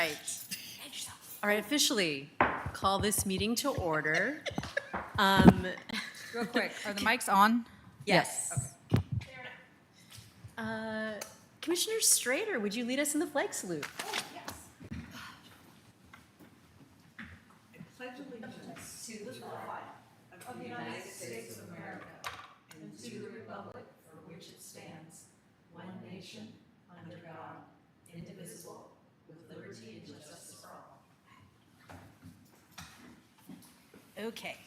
right. All right, officially call this meeting to order. Real quick, are the mics on? Yes. Commissioner Strader, would you lead us in the flag salute? Okay.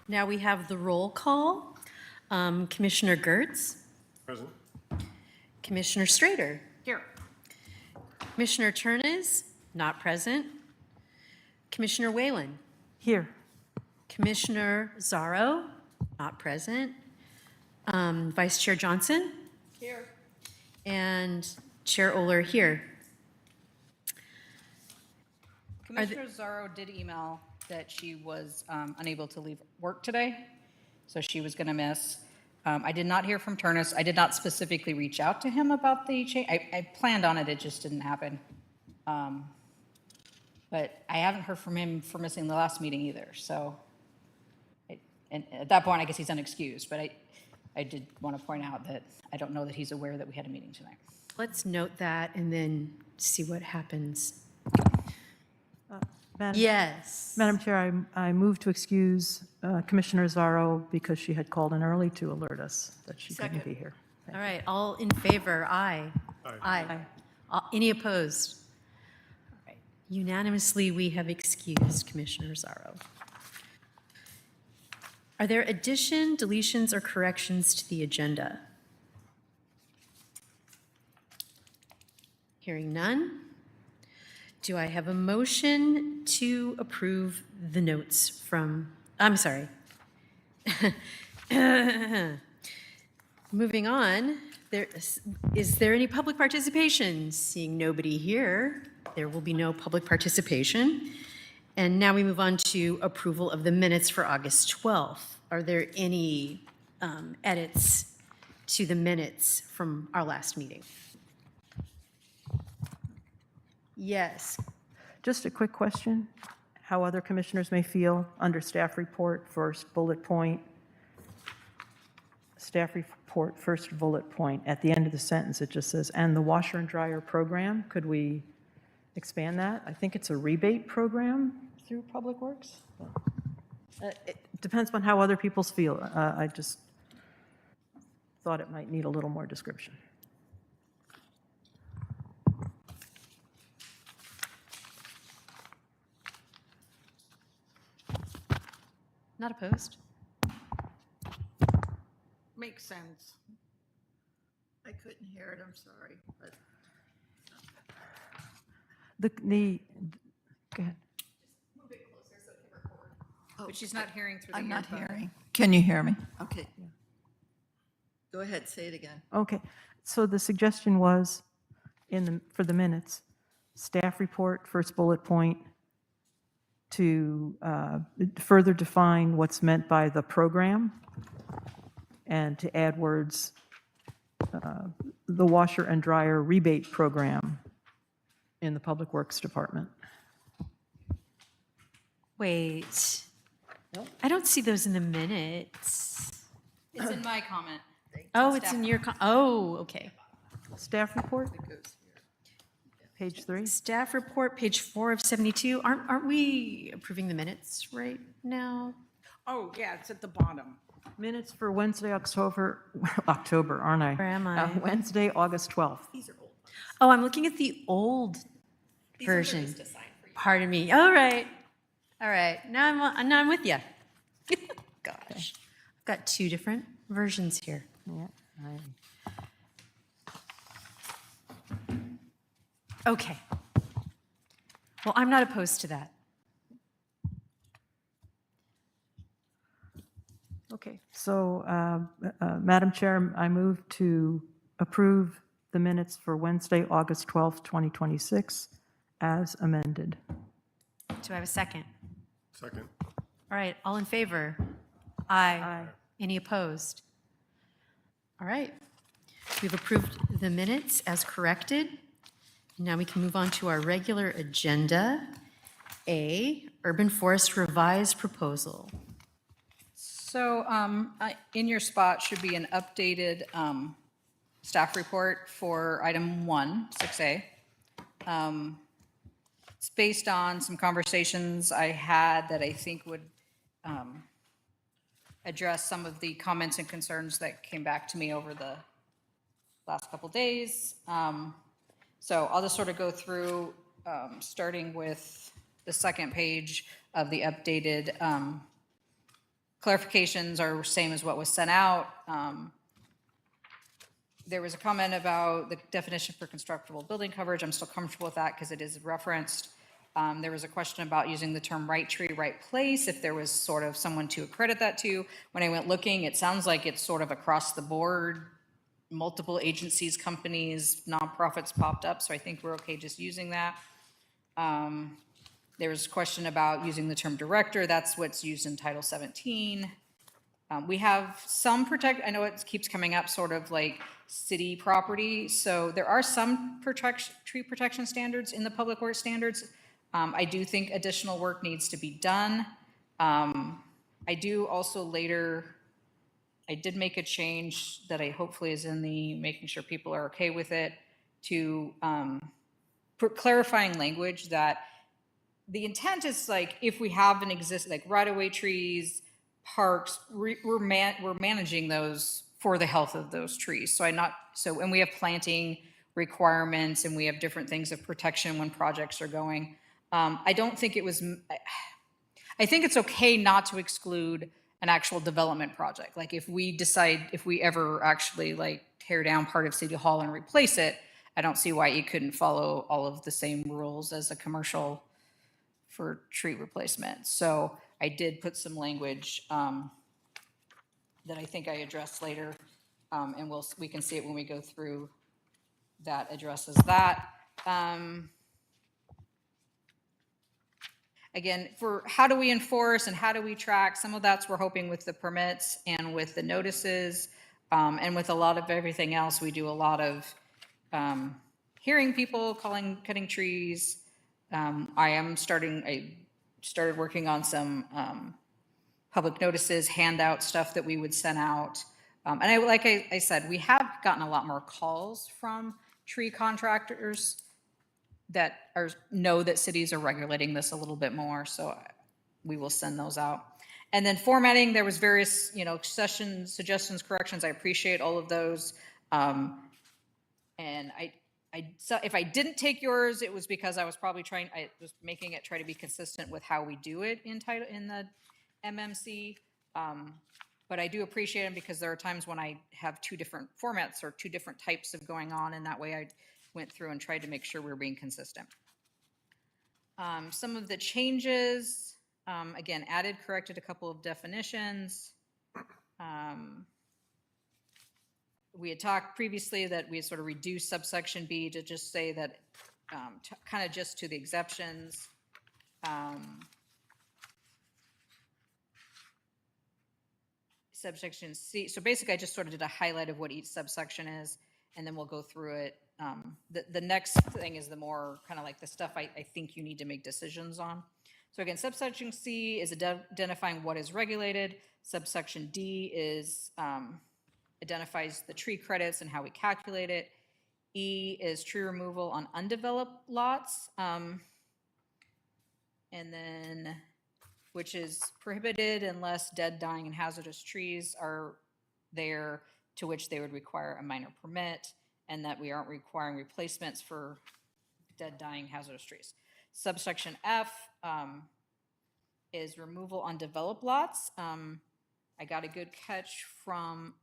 Now we have the roll call. Commissioner Gertz, Present. Commissioner Strader, Here. Commissioner Ternez, not present. Commissioner Whalen, Here. Commissioner Zaro, not present. Vice Chair Johnson? Here. And Chair Oler here. Commissioner Zorro did email that she was unable to leave work today, so she was going to miss. I did not hear from Turnus. I did not specifically reach out to him about the change. I planned on it, it just didn't happen. But I haven't heard from him for missing the last meeting either, so. And at that point, I guess he's unexcused, but I did want to point out that I don't know that he's aware that we had a meeting tonight. Let's note that and then see what happens. Yes. Madam Chair, I move to excuse Commissioner Zaro because she had called in early to alert us that she couldn't be here. All right, all in favor, aye. Aye. Any opposed? All right. Unanimously, we have excused Commissioner Zaro. Are there addition, deletions, or corrections to the agenda? Hearing none. Do I have a motion to approve the notes from, I'm sorry. Moving on, is there any public participation? Seeing nobody here, there will be no public participation. And now we move on to approval of the minutes for August 12th. Are there any edits to the minutes from our last meeting? Yes. Just a quick question, how other commissioners may feel under staff report, first bullet point. Staff report, first bullet point. At the end of the sentence, it just says, and the washer and dryer program. Could we expand that? I think it's a rebate program through Public Works. It depends on how other people's feel. I just thought it might need a little more description. Not opposed? Makes sense. I couldn't hear it, I'm sorry, but Go ahead. But she's not hearing through the I'm not earbud. hearing. Can you hear me? Okay. Go ahead, say it again. Okay, so the suggestion was, for the minutes, staff report, first bullet point, to further define what's meant by the program, and to add words, the washer and dryer rebate program in the Public Works Department. Wait. I don't see those in the minutes. It's in my comment. Oh, it's in your, oh, okay. Staff report, page 3. Staff report, page 4 of 72. Aren't we approving the minutes right now? Oh, yeah, it's at the bottom. Minutes for Wednesday, October, aren't I? Where am I? Wednesday, August 12th. Oh, I'm looking at the old version. Pardon me. All right. All right. Now I'm with you. Gosh. I've got two different versions here. Yeah, Okay. Well, I'm not opposed to that. Okay, so, Madam Chair, I move to approve the minutes for Wednesday, August 12th, 2026, as amended. Do I have a second? Second. All right. All in favor? Aye. Aye. Any opposed? All right. We've approved the minutes as corrected. Now we can move on to our regular agenda. A, Urban Forest Revised Proposal. So in your spot should be an updated staff report for item 1, 6A. It's based on some conversations I had that I think would address some of the comments and concerns that came back to me over the last couple days. So I'll just sort of go through, starting with the second page of the updated clarifications are same as what was sent out. There was a comment about the definition for constructible building coverage. I'm still comfortable with that because it is referenced. There was a question about using the term right tree, right place, if there was sort of someone to accredit that to. When I went looking, it sounds like it's sort of across the board. Multiple agencies, companies, nonprofits popped up, so I think we're okay just using that. There was a question about using the term director. That's what's used in Title 17. We have some I know it keeps coming up, sort of like city property. So there are some tree protection standards in the public works standards. I do think additional work needs to be done. I do also later, I did make a change that I hopefully is in the making sure people are okay with it, to put clarifying language that the intent is like, if we have like right-of-way trees, parks, we're managing those for the health of those trees. And we have planting requirements and we have different things of protection when projects are going. I don't think it was, I think it's okay not to exclude an actual development project. Like if we ever actually like tear down part of City Hall and replace it, I don't see why you couldn't follow all of the same rules as a commercial for tree replacement. So I did put some language that I think I addressed later, and we can see it when we go through that addresses that. Again, for how do we enforce and how do we track, some of that's we're hoping with the permits and with the notices, and with a lot of everything else, we do a lot of hearing people, cutting trees. I started working on some public notices, handout stuff that we would send out. And like I said, we have gotten a lot more calls from tree contractors that know that cities are regulating this a little bit more, so we will send those out. And then formatting, there was various, suggestions, corrections. I appreciate all of those. And so if I didn't take yours, it was because I was probably I was making it try to be consistent with how we do it in the MMC. But I do appreciate them because there are times when I have two different formats or two different types of going on, and that way I went through and tried to make sure we were being consistent. Some of the changes, again, corrected a couple of definitions. We had talked previously that we had sort of reduced subsection B to just say that, kind of just to the exceptions. Subsection C, so basically I just sort of did a highlight of what each subsection is, and then we'll go through it. The next thing is the more kind of like the stuff I think you need to make decisions on. So again, subsection C is identifying what is regulated. Subsection D is identifies the tree credits and how we calculate it. E is tree removal on undeveloped lots. And then, which is prohibited unless dead, dying, and hazardous trees are there, to which they would require a minor permit, and that we aren't requiring replacements for dead, dying, hazardous trees. Subsection F is removal on developed lots. I got a good catch from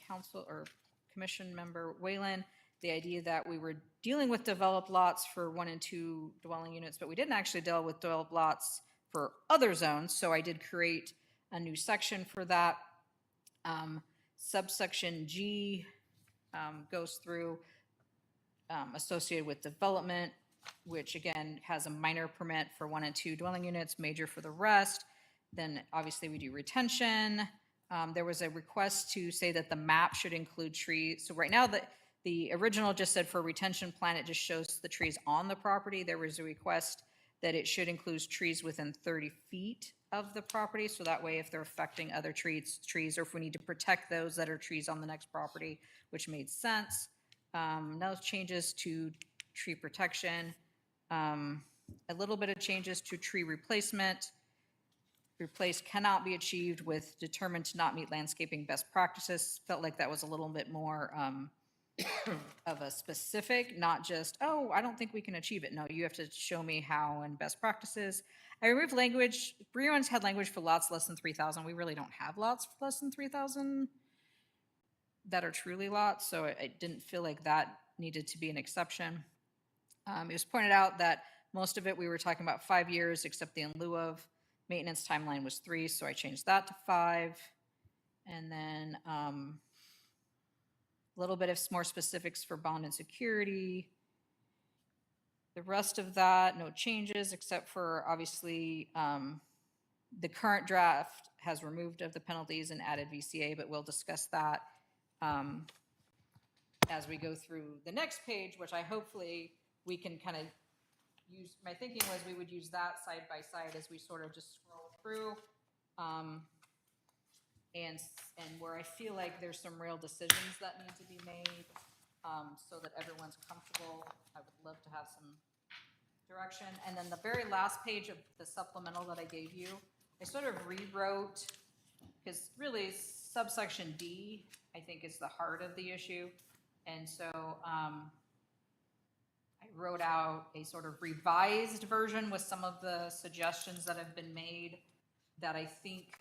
council or commission member Whalen, the idea that we were dealing with developed lots for 1 and 2 dwelling units, but we didn't actually deal with developed lots for other zones. So I did create a new section for that. Subsection G goes through associated with development, which again has a minor permit for 1 and 2 dwelling units, major for the rest. Then obviously we do retention. There was a request to say that the map should include trees. So right now The original just said for retention plan, it just shows the trees on the property. There was a request that it should include trees within 30 feet of the property, so that way if they're affecting other trees, or if we need to protect those that are trees on the next property, which made sense. No changes to tree protection. A little bit of changes to tree replacement. Replace cannot be achieved with determined to not meet landscaping best practices. Felt like that was a little bit more of a specific, not just, oh, I don't think we can achieve it. No, you have to show me how and best practices. I removed language. Breon's had language for lots less than 3,000. We really don't have lots less than 3,000 that are truly lots, so it didn't feel like that needed to be an exception. It was pointed out that most of it, we were talking about 5 years, except the in lieu of maintenance timeline was 3, so I changed that to 5. And then a little bit of more specifics for bond and security. The rest of that, no changes, except for obviously the current draft has removed of the penalties and added VCA, but we'll discuss that as we go through the next page, which I hopefully we can kind of use. My thinking was we would use that side by side as we sort of just scroll through. And where I feel like there's some real decisions that need to be made so that everyone's comfortable. I would love to have some direction. And then the very last page of the supplemental that I gave you, I sort of rewrote, because really subsection D, I think, is the heart of the issue. And so I wrote out a sort of revised version with some of the suggestions that have been made that I think,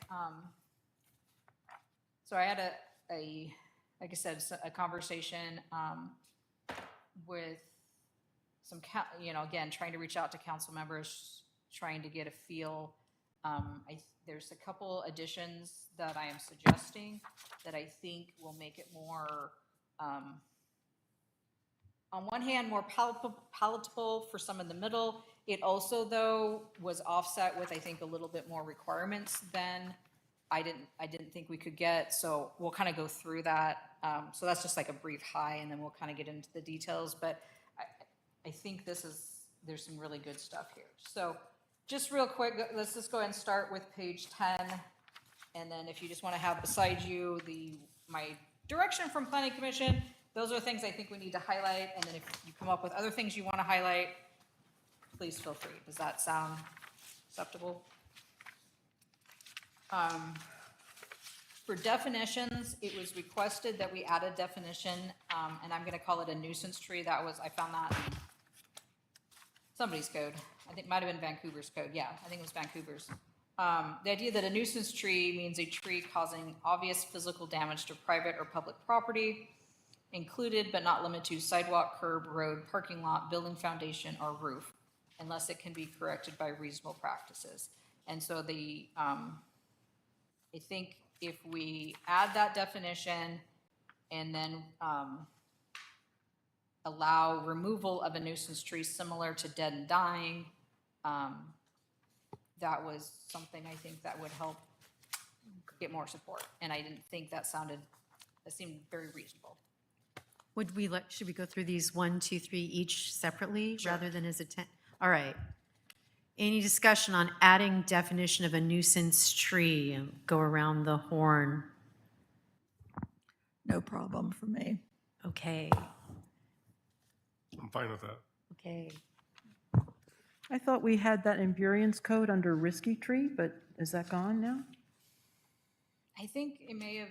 so I had a like I said, a conversation with some, again, trying to reach out to council members, trying to get a feel. There's a couple additions that I am suggesting that I think will make it more, on one hand, more palatable for some in the middle. It also, though, was offset with, I think, a little bit more requirements than I didn't think we could get. So we'll kind of go through that. So that's just like a brief high, and then we'll kind of get into the details. But I think there's some really good stuff here. So just real quick, let's just go ahead and start with page 10. And then if you just want to have beside you my direction from Planning Commission, those are things I think we need to highlight. And then if you come up with other things you want to highlight, please feel free. Does that sound acceptable? For definitions, it was requested that we add a definition, and I'm going to call it a nuisance tree. I found that in somebody's code. I think it might have been Vancouver's code. Yeah, I think it was Vancouver's. The idea that a nuisance tree means a tree causing obvious physical damage to private or public property, included but not limited to sidewalk, curb, road, parking lot, building foundation, or roof, unless it can be corrected by reasonable practices. And so I think if we add that definition and then allow removal of a nuisance tree similar to dead and dying, that was something I think that would help get more support. And I didn't think that seemed very reasonable. Should we go through these 1, 2, 3 each separately rather than as a 10? All right. Any discussion on adding definition of a nuisance tree and go around the horn? No problem for me. Okay, I'm fine with that. okay. I thought we had that in Burion's code under risky tree, but is that gone now? I think it may have,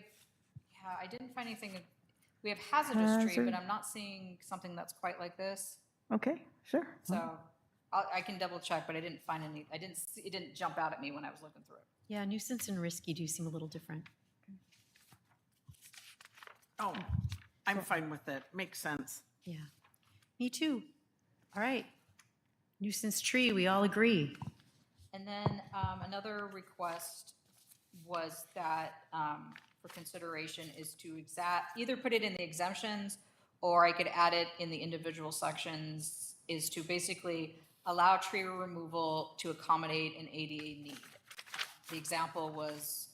yeah, I didn't find anything. We have hazardous tree, but Hazard. I'm not seeing something that's quite like this. Okay, sure. So I can double check, but I didn't find any, it didn't jump out at me when I was looking through it. Yeah, nuisance and risky do seem a little different. Oh, I'm fine with it. Makes sense. Yeah, me too. All right. Nuisance tree, we all agree. And then another request was that for consideration is to either put it in the exemptions, or I could add it in the individual sections, is to basically allow tree removal to accommodate an ADA need. The example was,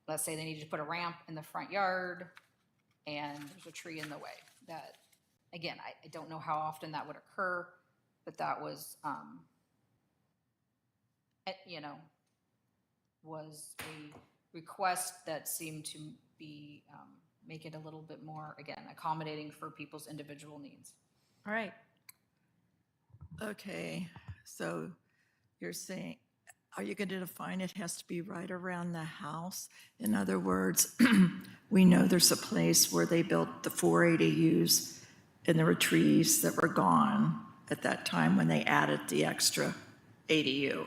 let's say they needed to put a ramp in the front yard, and there's a tree in the way. That, again, I don't know how often that would occur, but that was, was a request that seemed to be, make it a little bit more, again, accommodating for people's individual needs. All right. Okay, so you're saying, are you going to define it has to be right around the house? In other words, we know there's a place where they built the 4 ADUs and there were trees that were gone at that time when they added the extra ADU.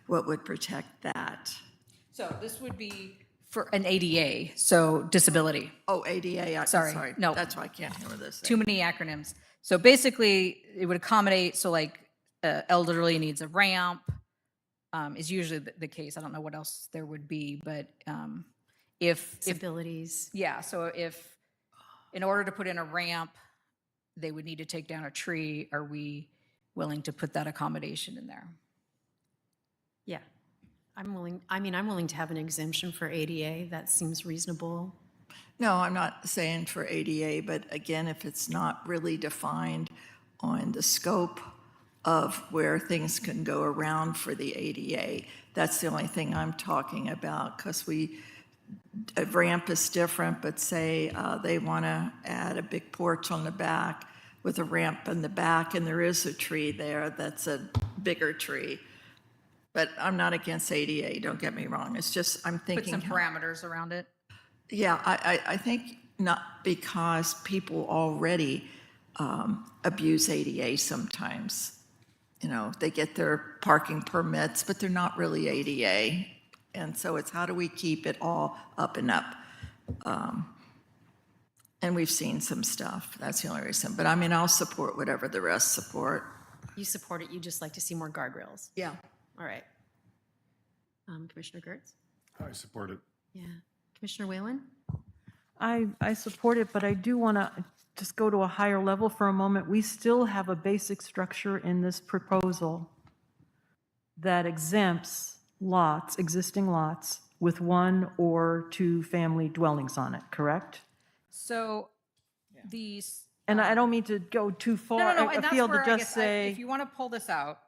What would protect that? So this would be for an ADA, so disability. Oh, ADA, Sorry, no. That's why I can't hear this. Too many acronyms. So basically, it would accommodate, so like elderly needs a ramp is usually the case. I don't know what else there would be, but if, Disabilities. yeah, so if, in order to put in a ramp, they would need to take down a tree, are we willing to put that accommodation in there? Yeah. I'm willing to have an exemption for ADA. That seems reasonable. No, I'm not saying for ADA, but again, if it's not really defined on the scope of where things can go around for the ADA, that's the only thing I'm talking about, because a ramp is different, but say they want to add a big porch on the back with a ramp in the back, and there is a tree there that's a bigger tree. But I'm not against ADA, don't get me wrong. It's just, I'm Put thinking. some parameters around it? Yeah, I think not, because people already abuse ADA sometimes. You know, they get their parking permits, but they're not really ADA. And so it's how do we keep it all up and up? And we've seen some stuff. That's the only reason. But I mean, I'll support whatever the rest support. You support it. You just like to see more guardrails. Yeah. All right. Commissioner Gertz? I support it. Yeah. Commissioner Whalen? I support it, but I do want to just go to a higher level for a moment. We still have a basic structure in this proposal that exempts lots, existing lots, with 1 or 2 family dwellings on it, correct? So these. And I don't mean to go too far No, and that's afield where to I just guess, say. if you want to pull this out,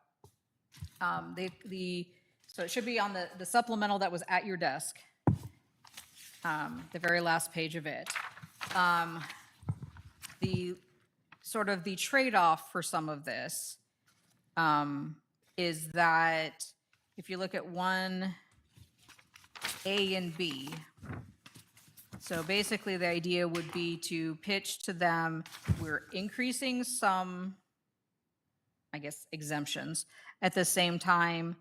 so it should be on the supplemental that was at your desk, the very last page of it. The sort of the trade-off for some of this is that if you look at 1A and B, so basically the idea would be to pitch to them, we're increasing some, I guess, exemptions. At the same time,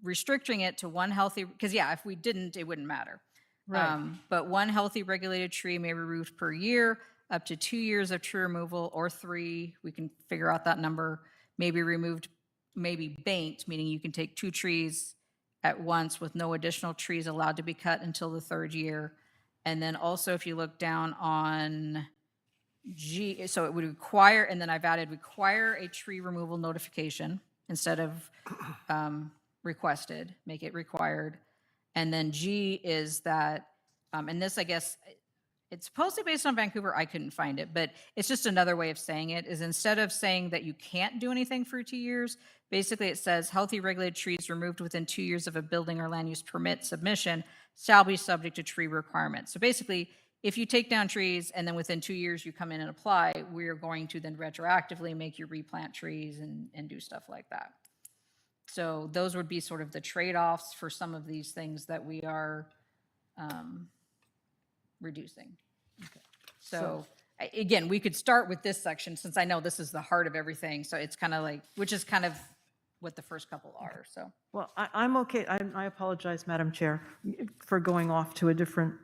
restricting it to 1 healthy, because yeah, if we didn't, it wouldn't matter. Right. But 1 healthy regulated tree may be removed per year, up to 2 years of tree removal, or 3, we can figure out that number, may be removed, may be banked, meaning you can take 2 trees at once with no additional trees allowed to be cut until the 3rd year. And then also if you look down on G, so it would require, and then I've added require a tree removal notification instead of requested, make it required. And then G is that, and this, I guess, it's supposedly based on Vancouver, I couldn't find it, but it's just another way of saying it, is instead of saying that you can't do anything for 2 years, basically it says healthy regulated trees removed within 2 years of a building or land use permit submission shall be subject to tree requirements. So basically, if you take down trees and then within 2 years you come in and apply, we're going to then retroactively make you replant trees and do stuff like that. So those would be sort of the trade-offs for some of these things that we are reducing. So again, we could start with this section since I know this is the heart of everything. So it's kind of like, which is kind of what the first couple are, so. Well, I'm okay. I apologize, Madam Chair, for going off to a different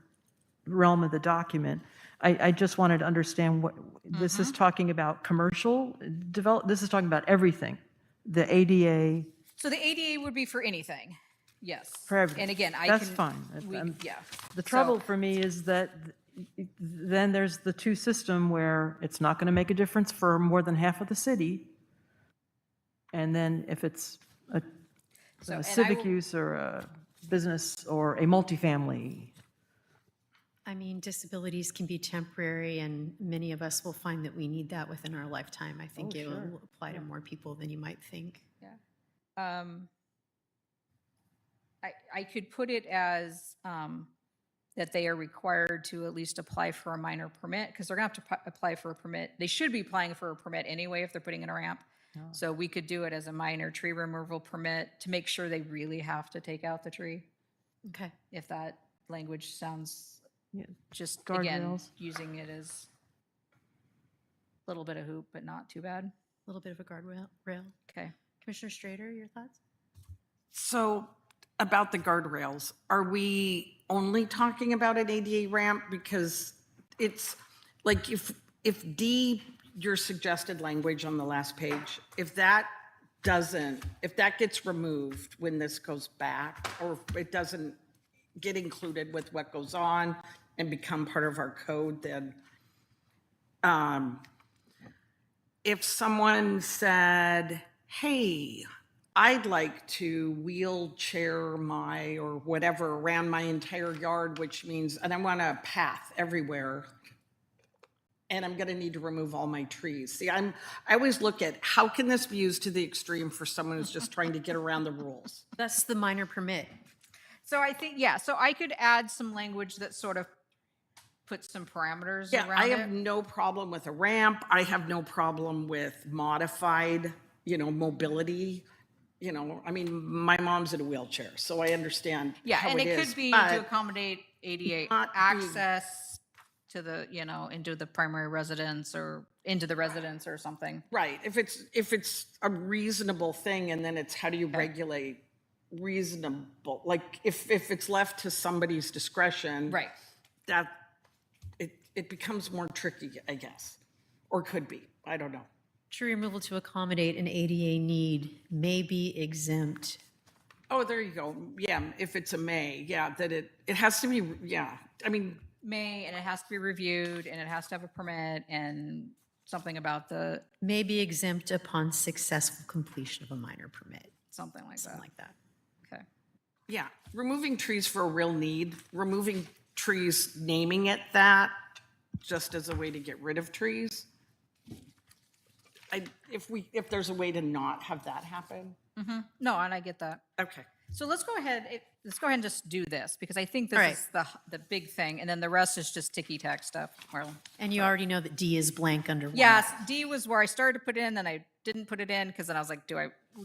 realm of the document. I just wanted to understand what, this is talking about commercial this is talking about everything. The ADA, So the ADA would be for anything, yes. For everything. And again, I can. That's fine. Yeah. the So- trouble for me is that then there's the 2 system where it's not going to make a difference for more than half of the city. And then if it's So, a and I civic will- use or a business or a multifamily. I mean, disabilities can be temporary, and many of us will find that we need that within our lifetime. I think it will apply to more people than you might think. I could put it as that they are required to at least apply for a minor permit, because they're gonna have to apply for a permit. They should be applying for a permit anyway if they're putting in a ramp. So we could do it as a minor tree removal permit to make sure they really have to take out the tree, Okay. if that language sounds, Yeah. just again, Guardrails. using it as a little bit of hoop, but not too bad. A little bit of a guardrail. Rail. Okay. Commissioner Strader, your thoughts? So about the guardrails, are we only talking about an ADA ramp? Because it's like if D, your suggested language on the last page, if that gets removed when this goes back, or if it doesn't get included with what goes on and become part of our code, then if someone said, hey, I'd like to wheelchair my or whatever around my entire yard, which means, and I want a path everywhere, and I'm going to need to remove all my trees. See, I always look at how can this be used to the extreme for someone who's just trying to get around the rules? That's the minor permit. So I think, yeah, so I could add some language that sort of puts some parameters Yeah, around I it. have no problem with a ramp. I have no problem with modified, mobility. I mean, my mom's in a wheelchair, so I understand Yeah, how and it is, could be but to accommodate ADA not be- access to the, into the primary residence or into the residence or something. Right, if it's a reasonable thing, and then it's how do you regulate reasonable? Like, if it's left to somebody's discretion. Right. That, it becomes more tricky, I guess, or could be, I don't know. Tree removal to accommodate an ADA need may be exempt. Oh, there you go, yeah, if it's a may, yeah, that it has to be, yeah, I mean, May, and it has to be reviewed, and it has to have a permit, and something about the, May be exempt upon successful completion of a minor permit, something like that. something like that. Okay. yeah, removing trees for a real need, removing trees, naming it that, just as a way to get rid of trees. If there's a way to not have that happen, No, and I get that. okay. So let's go ahead and just do this, because I think All right. this is the big thing, and then the rest is just ticky-tack stuff, Marlon. And you already know that D is blank under one. Yes, D was where I started to put it in, then I didn't put it in, because then I was like,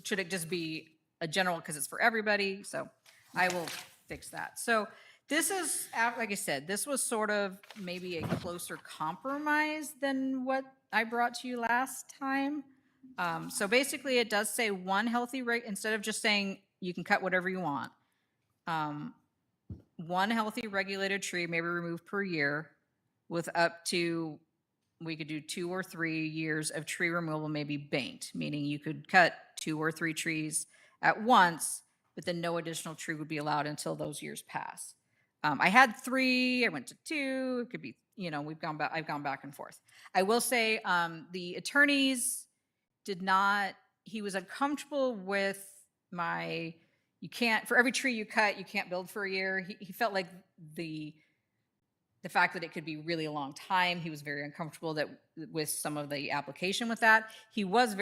should it just be a general, because it's for everybody? So I will fix that. So this is, like I said, this was sort of maybe a closer compromise than what I brought to you last time. So basically, it does say one healthy rate, instead of just saying you can cut whatever you want. One healthy regulated tree may be removed per year, with up to, we could do 2 or 3 years of tree removal may be banked, meaning you could cut 2 or 3 trees at once, but then no additional tree would be allowed until those years pass. I had 3, I went to 2, it could be, I've gone back and forth. I will say, the attorneys did not, he was uncomfortable with you can't, for every tree you cut, you can't build for a year. He felt like the fact that it could be really a long time, he was very uncomfortable with some of the application with that. He was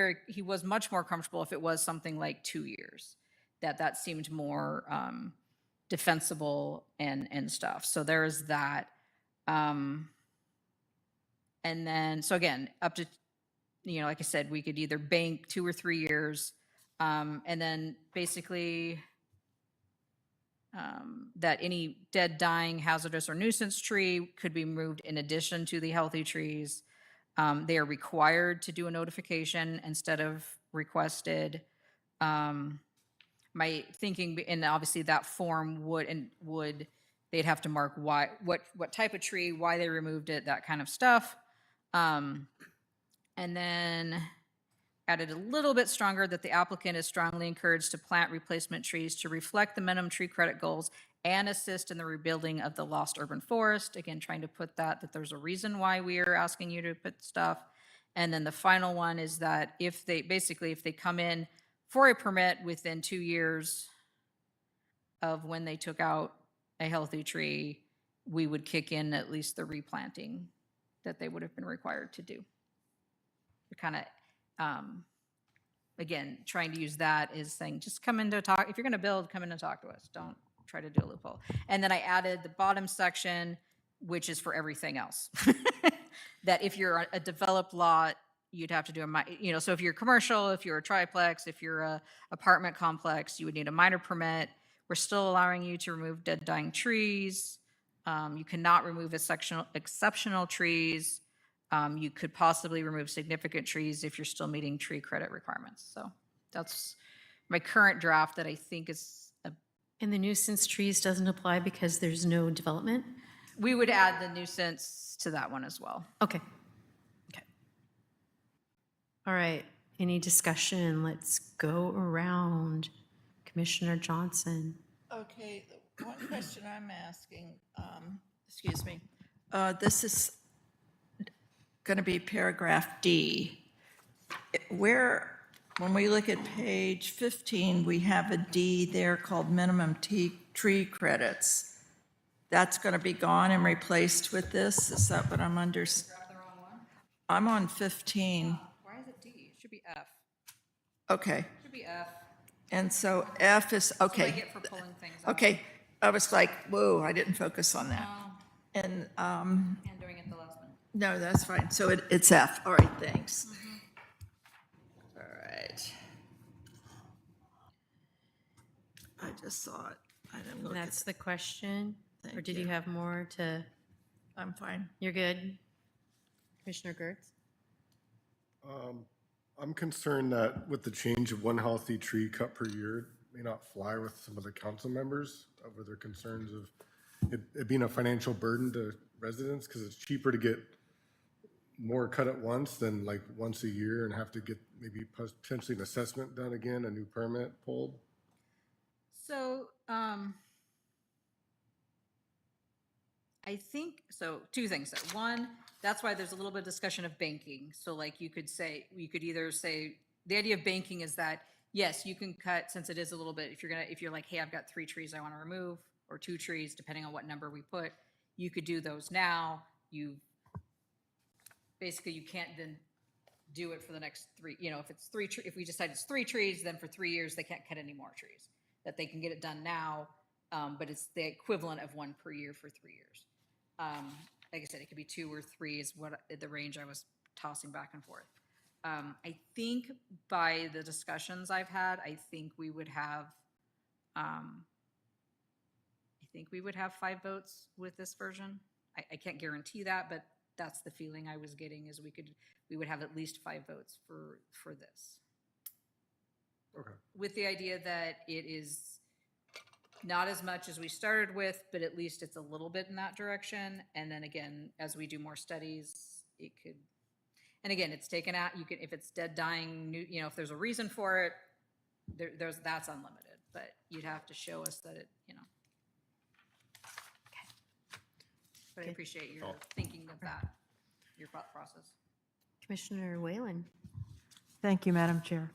much more comfortable if it was something like 2 years, that seemed more defensible and stuff. So there's that. And then, so again, up to, like I said, we could either bank 2 or 3 years, and then basically that any dead, dying, hazardous, or nuisance tree could be moved in addition to the healthy trees. They are required to do a notification instead of requested. My thinking, and obviously that form would they'd have to mark what type of tree, why they removed it, that kind of stuff. And then added a little bit stronger that the applicant is strongly encouraged to plant replacement trees to reflect the minimum tree credit goals and assist in the rebuilding of the lost urban forest. Again, trying to put that there's a reason why we are asking you to put stuff. And then the final one is that if they come in for a permit within 2 years of when they took out a healthy tree, we would kick in at least the replanting that they would have been required to do. Kind of, again, trying to use that is saying, just come in to talk. If you're going to build, come in and talk to us. Don't try to do a loophole. And then I added the bottom section, which is for everything else. That if you're a developed lot, you'd have to do so if you're commercial, if you're a triplex, if you're a apartment complex, you would need a minor permit. We're still allowing you to remove dead, dying trees. You cannot remove exceptional trees. You could possibly remove significant trees if you're still meeting tree credit requirements. So that's my current draft that I think is, And the nuisance trees doesn't apply because there's no development? we would add the nuisance to that one as well. Okay. Okay. All right. Any discussion? Let's go around. Commissioner Johnson. Okay, the one question I'm asking, excuse me, this is going to be paragraph D. When we look at page 15, we have a D there called minimum tree credits. That's going to be gone and replaced with this? Is that what I'm I'm on 15. Why is it D? It should be F. Okay, It should be F. and so F is, What I okay. get for pulling things out Okay, I was like, whoa, I didn't focus on that. And, and doing it the last minute. no, that's fine. So it's F. All right, thanks. All right. I just saw it. I didn't look at That's the question? Or Thank did you you. have more to, I'm fine. you're good? Commissioner Gertz? I'm concerned that with the change of one healthy tree cut per year, it may not fly with some of the council members over their concerns of it being a financial burden to residents, because it's cheaper to get more cut at once than like once a year and have to get maybe potentially an assessment done again, a new permit pulled. So, I think, so two things there. One, that's why there's a little bit of discussion of banking. So like you could either say, the idea of banking is that, yes, you can cut, since it is a little bit, if you're like, hey, I've got 3 trees I want to remove, or 2 trees, depending on what number we put, you could do those now. Basically, you can't then do it for the next 3, if it's 3, if we decide it's 3 trees, then for 3 years, they can't cut any more trees. That they can get it done now, but it's the equivalent of 1 per year for 3 years. Like I said, it could be 2 or 3 is what the range I was tossing back and forth. I think by the discussions I've had, I think we would have 5 votes with this version. I can't guarantee that, but that's the feeling I was getting, is we would have at least 5 votes for this. Okay. With the idea that it is not as much as we started with, but at least it's a little bit in that direction. And then again, as we do more studies, it could, and again, it's taken out, you can, if it's dead, dying, if there's a reason for it, that's unlimited, but you'd have to show us that it, But I appreciate your thinking of that, your thought process. Commissioner Whalen? Thank you, Madam Chair.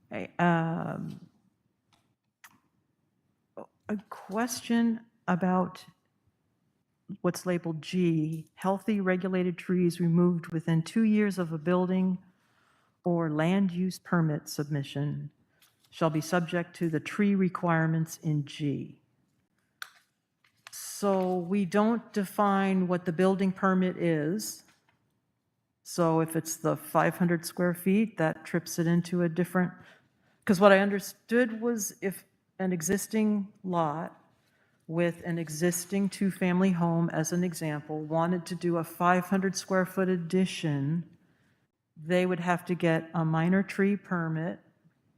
Hey, a question about what's labeled G, healthy regulated trees removed within 2 years of a building or land use permit submission shall be subject to the tree requirements in G. So we don't define what the building permit is. So if it's the 500 square feet, that trips it into a different, because what I understood was if an existing lot with an existing 2-family home, as an example, wanted to do a 500 square foot addition, they would have to get a minor tree permit,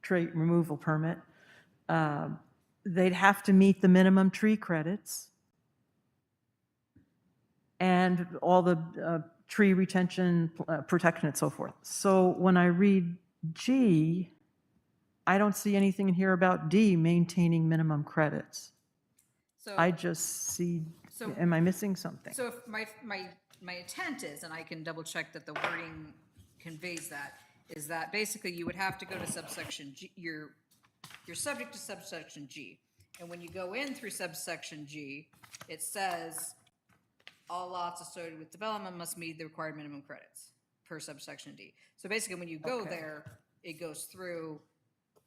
tree removal permit. They'd have to meet the minimum tree credits and all the tree retention, protection, and so forth. So when I read G, I don't see anything in here about D, maintaining minimum credits. So, I just see, am I missing something? so if my intent is, and I can double check that the wording conveys that, is that basically you would have to go to subsection G, you're subject to subsection G. And when you go in through subsection G, it says all lots associated with development must meet the required minimum credits per subsection D. So basically, when you go there, it goes through,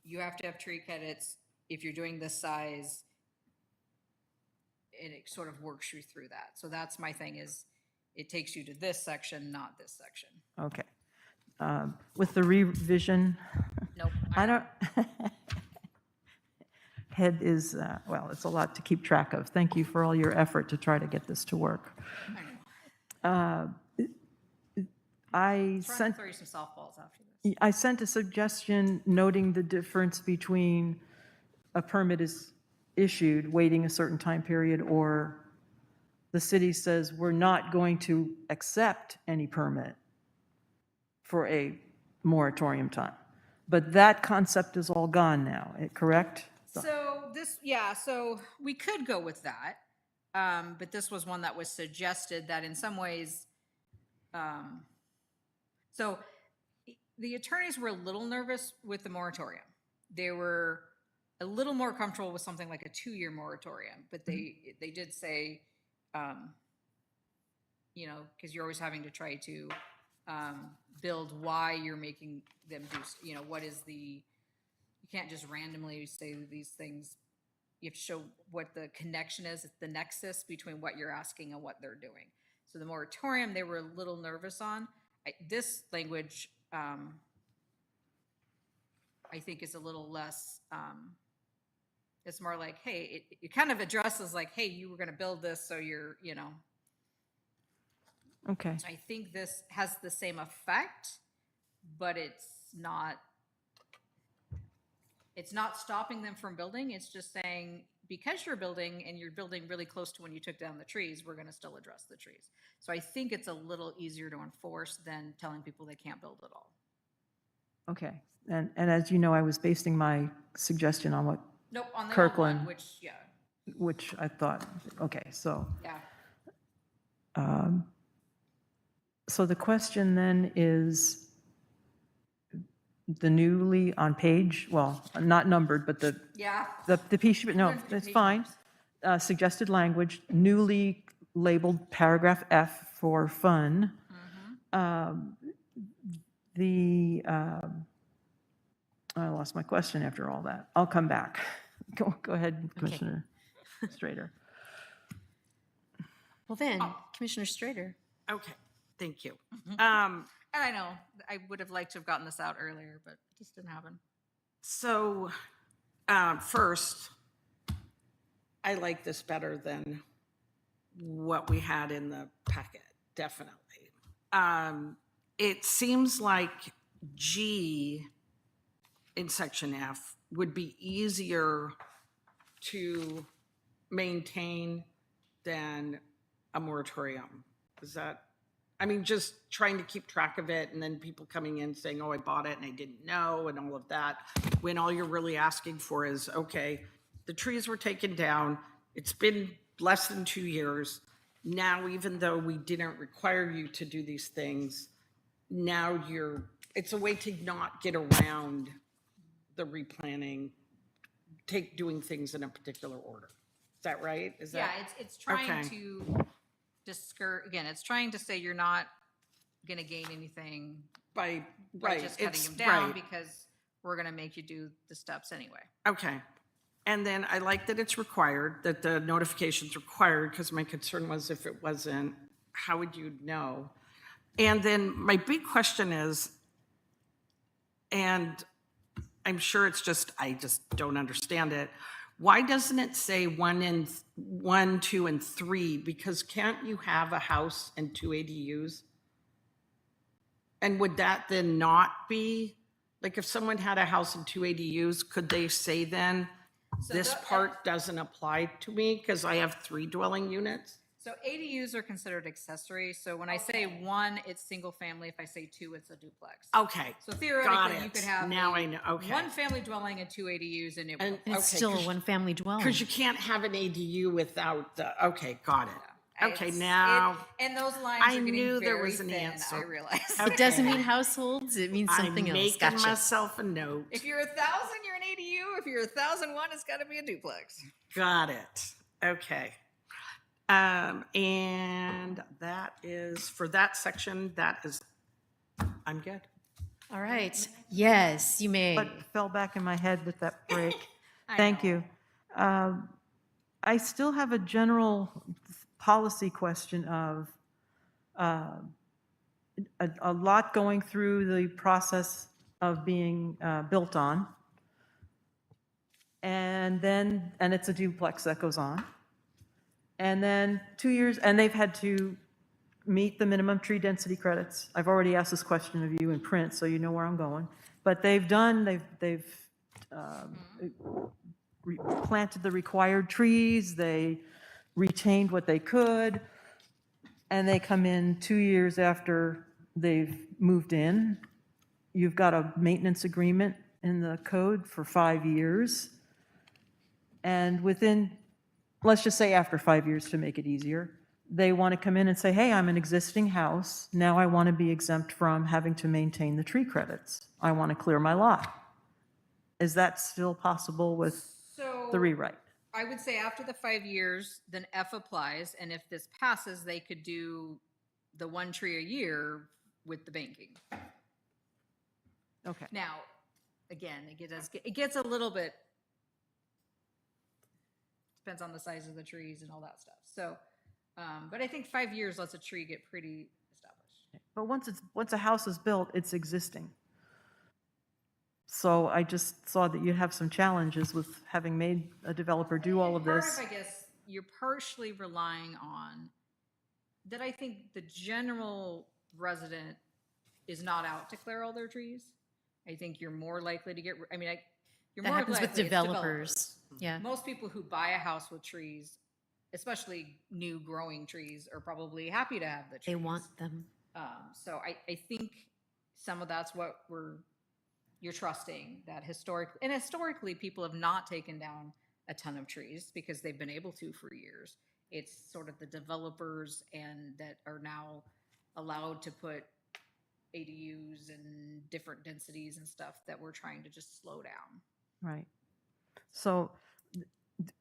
you have to have tree credits if you're doing this size, and it sort of works you through that. So that's my thing is, it takes you to this section, not this section. Okay. With the revision, Nope. I don't, head is, well, it's a lot to keep track of. Thank you for all your effort to try to get this to work. I Trying to sent, throw you some softballs after this. I sent a suggestion noting the difference between a permit is issued, waiting a certain time period, or the city says, we're not going to accept any permit for a moratorium time. But that concept is all gone now, correct? So this, yeah, so we could go with that. But this was one that was suggested that in some ways, so the attorneys were a little nervous with the moratorium. They were a little more comfortable with something like a 2-year moratorium, but they did say, you know, because you're always having to try to build why you're making them do, you know, what is the, you can't just randomly say these things. You have to show what the connection is, the nexus between what you're asking and what they're doing. So the moratorium, they were a little nervous on. This language, I think, is a little less, it's more like, hey, it kind of addresses like, hey, you were going to build this, so you're, you know. Okay, I think this has the same effect, but it's not stopping them from building. It's just saying, because you're building and you're building really close to when you took down the trees, we're going to still address the trees. So I think it's a little easier to enforce than telling people they can't build at all. okay. And as you know, I was basing my suggestion on what, Nope, on the old Kirkland. one, which, yeah, which I thought, okay, so. yeah. So the question then is, the newly on page, well, not numbered, but Yeah, the piece, no, Learn the it's page fine. numbers. Suggested language, newly labeled paragraph F for fun. I lost my question after all that. I'll come back. Go ahead, Commissioner Strader. Well then, Commissioner Strader. Okay, thank you. And I know, I would have liked to have gotten this out earlier, but it just didn't happen. So, first, I like this better than what we had in the packet, definitely. It seems like G in section F would be easier to maintain than a moratorium. Is that, I mean, just trying to keep track of it and then people coming in saying, oh, I bought it and I didn't know and all of that, when all you're really asking for is, okay, the trees were taken down. It's been less than 2 years. Now, even though we didn't require you to do these things, now it's a way to not get around the replanning, doing things in a particular order. Is that right? Is Yeah, that? it's trying Okay. to discourage, again, it's trying to say you're not going to gain anything By by just cutting it's them down right. because we're going to make you do the steps anyway. Okay. And then I like that it's required, that the notification's required, because my concern was if it wasn't, how would you know? And then my big question is, and I'm sure it's just, I just don't understand it. Why doesn't it say 1, 2, and 3? Because can't you have a house and 2 ADUs? And would that then not be, like if someone had a house and 2 ADUs, could they say then, this part doesn't apply to me because I have 3 dwelling units? So ADUs are considered accessory. So when I say 1, it's single family. If I say 2, it's a duplex. Okay. So Got theoretically, you it. could have Now I know. Okay. 1 family dwelling and 2 ADUs, and it And- would. And it's Okay, still a 'cause- one-family dwelling. Because you can't have an ADU without the, okay, got it. Okay, It's- now, and those lines I are getting knew there very was an thin, answer. I realize. It doesn't mean households, it means I'm something else. making Gotcha. myself a note. If you're 1,000, you're an ADU. If you're 1,001, it's got to be a duplex. Got it. Okay. And that is, for that section, I'm good. All right. Yes, you may. What fell back in my head with that break? Thank you. I still have a general policy question of a lot going through the process of being built on. And it's a duplex that goes on. And then 2 years, and they've had to meet the minimum tree density credits. I've already asked this question of you in print, so you know where I'm going. But they've planted the required trees, they retained what they could, and they come in 2 years after they've moved in. You've got a maintenance agreement in the code for 5 years. And within, let's just say after 5 years to make it easier, they want to come in and say, hey, I'm an existing house. Now I want to be exempt from having to maintain the tree credits. I want to clear my lot. Is that still possible with the rewrite? I would say after the 5 years, then F applies, and if this passes, they could do the 1 tree a year with the banking. Okay. Now, again, it gets a little bit, depends on the size of the trees and all that stuff. So, but I think 5 years lets a tree get pretty established. But once a house is built, it's existing. So I just saw that you have some challenges with having made a developer do all of this. Part of, I guess, you're partially relying on that. I think the general resident is not out to clear all their trees. I think you're more likely to get, you're That more happens with likely, it's developers. Yeah. Most people who buy a house with trees, especially new growing trees, are probably happy to have the trees. They want them. So I think some of that's what you're trusting, that historically people have not taken down a ton of trees because they've been able to for years. It's sort of the developers and that are now allowed to put ADUs and different densities and stuff that we're trying to just slow down. Right. So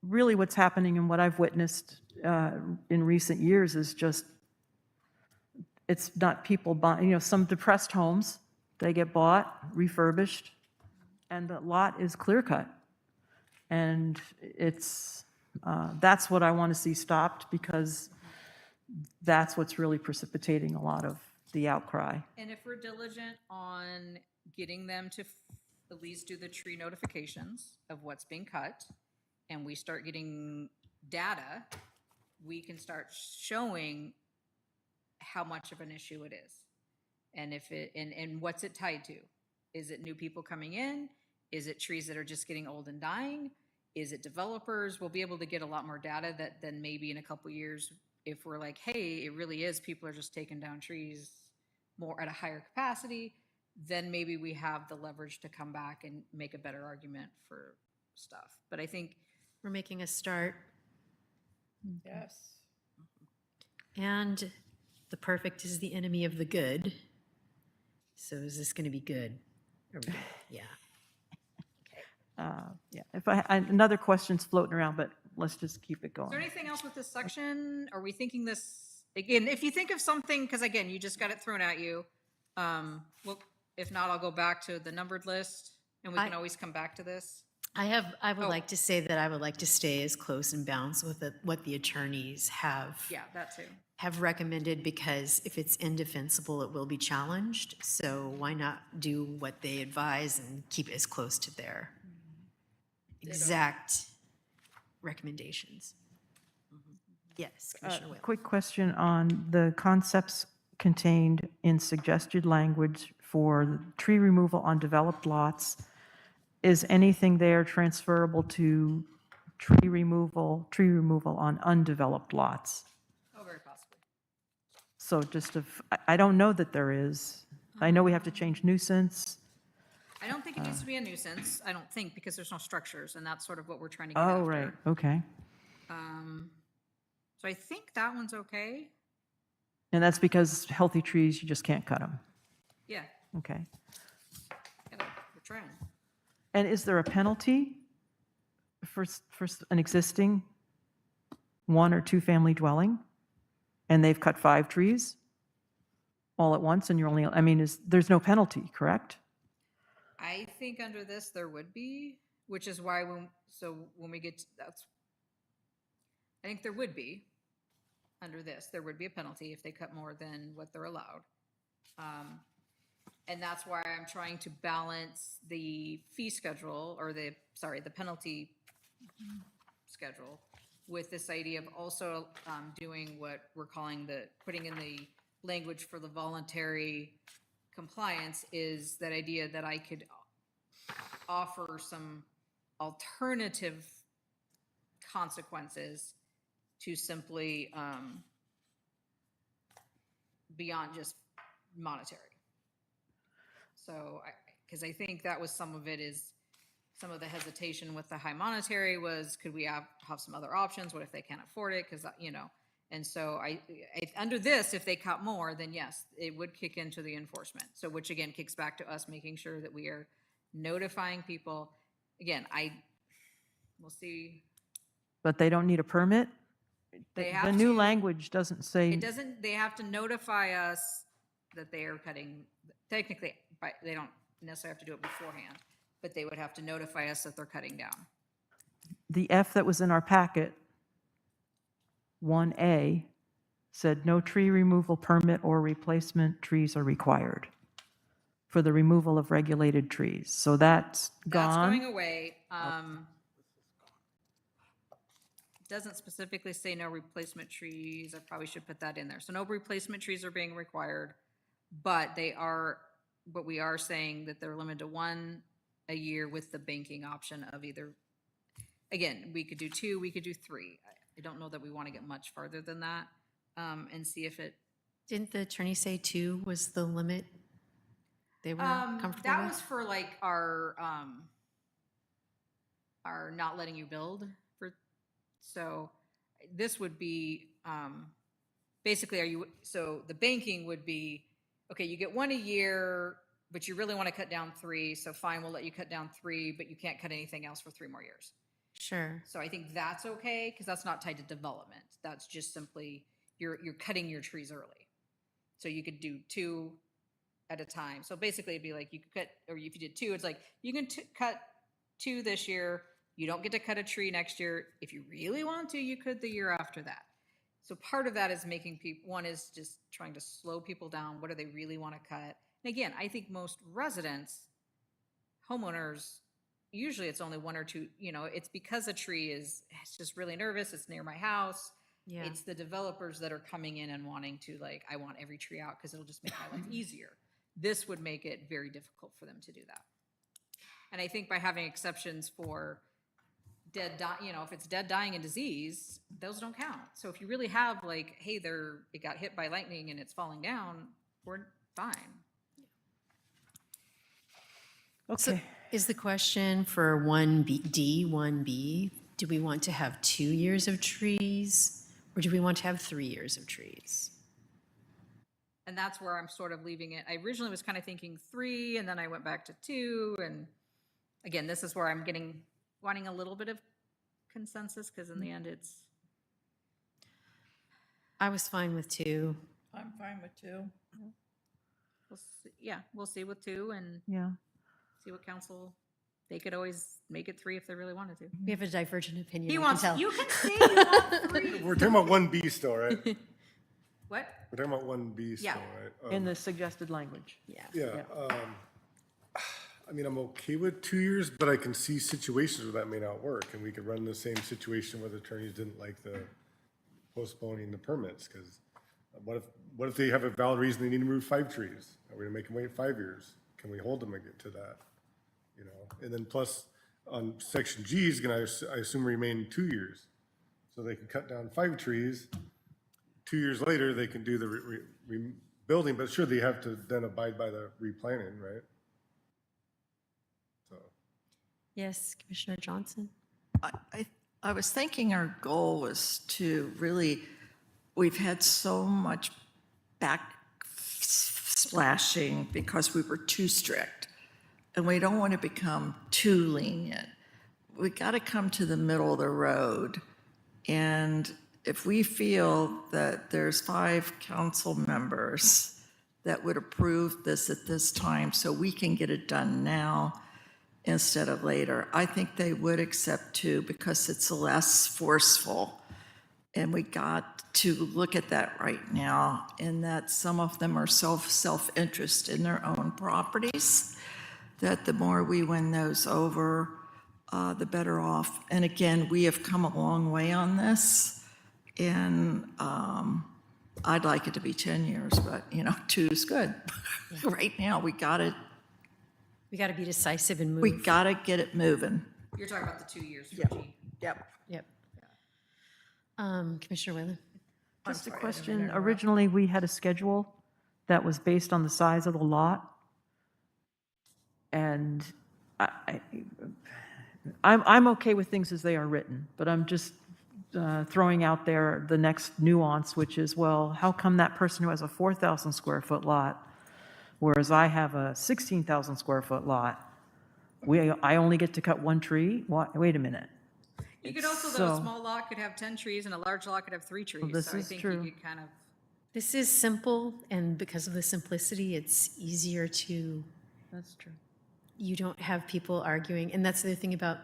really what's happening and what I've witnessed in recent years is just, it's not people buying, some depressed homes, they get bought, refurbished, and the lot is clear cut. And that's what I want to see stopped because that's what's really precipitating a lot of the outcry. And if we're diligent on getting them to at least do the tree notifications of what's being cut, and we start getting data, we can start showing how much of an issue it is. And and what's it tied to? Is it new people coming in? Is it trees that are just getting old and dying? Is it developers? We'll be able to get a lot more data that then maybe in a couple years, if we're like, hey, it really is, people are just taking down trees more at a higher capacity, then maybe we have the leverage to come back and make a better argument for stuff. But I think, We're making a start. yes. And the perfect is the enemy of the good. So is this going to be good? Yeah. Yeah, another question's floating around, but let's just keep it Is there going. anything else with this section? Are we thinking this, again, if you think of something, because again, you just got it thrown at you. Well, if not, I'll go back to the numbered list and we can always come back to this. I would like to say that I would like to stay as close and balanced with what the attorneys have. Yeah, that too. Have recommended, because if it's indefensible, it will be challenged. So why not do what they advise and keep it as close to their exact recommendations? Yes, Commissioner Whalen. Quick question on the concepts contained in suggested language for tree removal on developed lots. Is anything there transferable to tree removal on undeveloped lots? Oh, very possibly. So I don't know that there is. I know we have to change nuisance. I don't think it needs to be a nuisance. I don't think, because there's no structures, and that's sort of what we're trying to get after. Oh, right, okay. So I think that one's okay. And that's because healthy trees, you just can't cut them. Yeah, Okay. we're trying. And is there a penalty for an existing one or two family dwelling, and they've cut 5 trees all at once, and you're only, I mean, there's no penalty, correct? I think under this, there would be, which is why when we get, I think there would be, under this, there would be a penalty if they cut more than what they're allowed. And that's why I'm trying to balance the fee schedule, or the penalty schedule, with this idea of also doing what we're calling putting in the language for the voluntary compliance, is that idea that I could offer some alternative consequences to simply beyond just monetary. So, because I think that was some of the hesitation with the high monetary was, could we have some other options? What if they can't afford it? Because, and so I under this, if they cut more, then yes, it would kick into the enforcement. So, which again kicks back to us making sure that we are notifying people. Again, we'll see. But they don't need a permit? They The have new to- language doesn't say, They have to notify us that they are cutting, technically, they don't necessarily have to do it beforehand, but they would have to notify us that they're cutting down. the F that was in our packet, 1A, said no tree removal permit or replacement trees are required for the removal of regulated trees. So that's That's going gone. away. Doesn't specifically say no replacement trees. I probably should put that in there. So no replacement trees are being required, but we are saying that they're limited to 1 a year with the banking option of either, again, we could do 2, we could do 3. I don't know that we want to get much farther than that, and see if it, Didn't the attorney say 2 was the limit they were comfortable that with? was for like our not letting you build for, so this would be, basically, so the banking would be, okay, you get 1 a year, but you really want to cut down 3, so fine, we'll let you cut down 3, but you can't cut anything else for 3 more years. Sure. So I think that's okay, because that's not tied to development. That's just simply, you're cutting your trees early. So you could do 2 at a time. So basically it'd be like, you could cut, or if you did 2, it's like, you can cut 2 this year, you don't get to cut a tree next year. If you really want to, you could the year after that. So part of that is making people, one is just trying to slow people down. What do they really want to cut? And again, I think most residents, homeowners, usually it's only 1 or 2, it's because a tree it's just really nervous. It's near my house. Yeah. It's the developers that are coming in and wanting to, like, I want every tree out because it'll just make my life easier. This would make it very difficult for them to do that. And I think by having exceptions for if it's dead, dying, and disease, those don't count. So if you really have like, hey, it got hit by lightning and it's falling down, we're fine. So Okay. is the question for 1B, D1B, do we want to have 2 years of trees, or do we want to have 3 years of trees? And that's where I'm sort of leaving it. I originally was kind of thinking 3, and then I went back to 2. And again, this is where I'm wanting a little bit of consensus, because in the end, I was fine with 2. I'm fine with 2. we'll see with 2 and Yeah. see what council, they could always make it 3 if they really wanted to. We have a divergent opinion. He I can wants, tell. you can say you want 3. We're talking about 1B still, right? What? We're talking about 1B still, Yeah. right? In the suggested language. Yeah. Yeah, I mean, I'm okay with 2 years, but I can see situations where that may not work, and we could run the same situation where the attorneys didn't like the postponing the permits, because what if they have a valid reason they need to remove 5 trees? Are we gonna make them wait 5 years? Can we hold them and get to that? And then plus, on section G is gonna, I assume, remain 2 years. So they can cut down 5 trees, 2 years later, they can do the rebuilding, but sure, they have to then abide by the replanting, right? So, Yes, Commissioner Johnson? I was thinking our goal was to really, we've had so much back splashing because we were too strict, and we don't want to become too lenient. we got to come to the middle of the road. And if we feel that there's 5 council members that would approve this at this time so we can get it done now instead of later, I think they would accept 2 because it's less forceful. And we got to look at that right now, in that some of them are self-interest in their own properties, that the more we win those over, the better off. And again, we have come a long way on this, and I'd like it to be 10 years, but, 2 is good. Right now, we got to be decisive and move. get it moving. You're talking about the 2 years for G. Yep. Yep. Commissioner Whalen? Just a question. Originally, we had a schedule that was based on the size of the lot. And I'm okay with things as they are written, but I'm just throwing out there the next nuance, which is, well, how come that person who has a 4,000 square foot lot, whereas I have a 16,000 square foot lot, I only get to cut 1 tree? Wait a minute. You could also, though, a small lot could have 10 trees and a large lot could have 3 trees. this So I is think true. you could kind of, This is simple, and because of the simplicity, it's easier to, That's true. you don't have people arguing. And that's the thing about,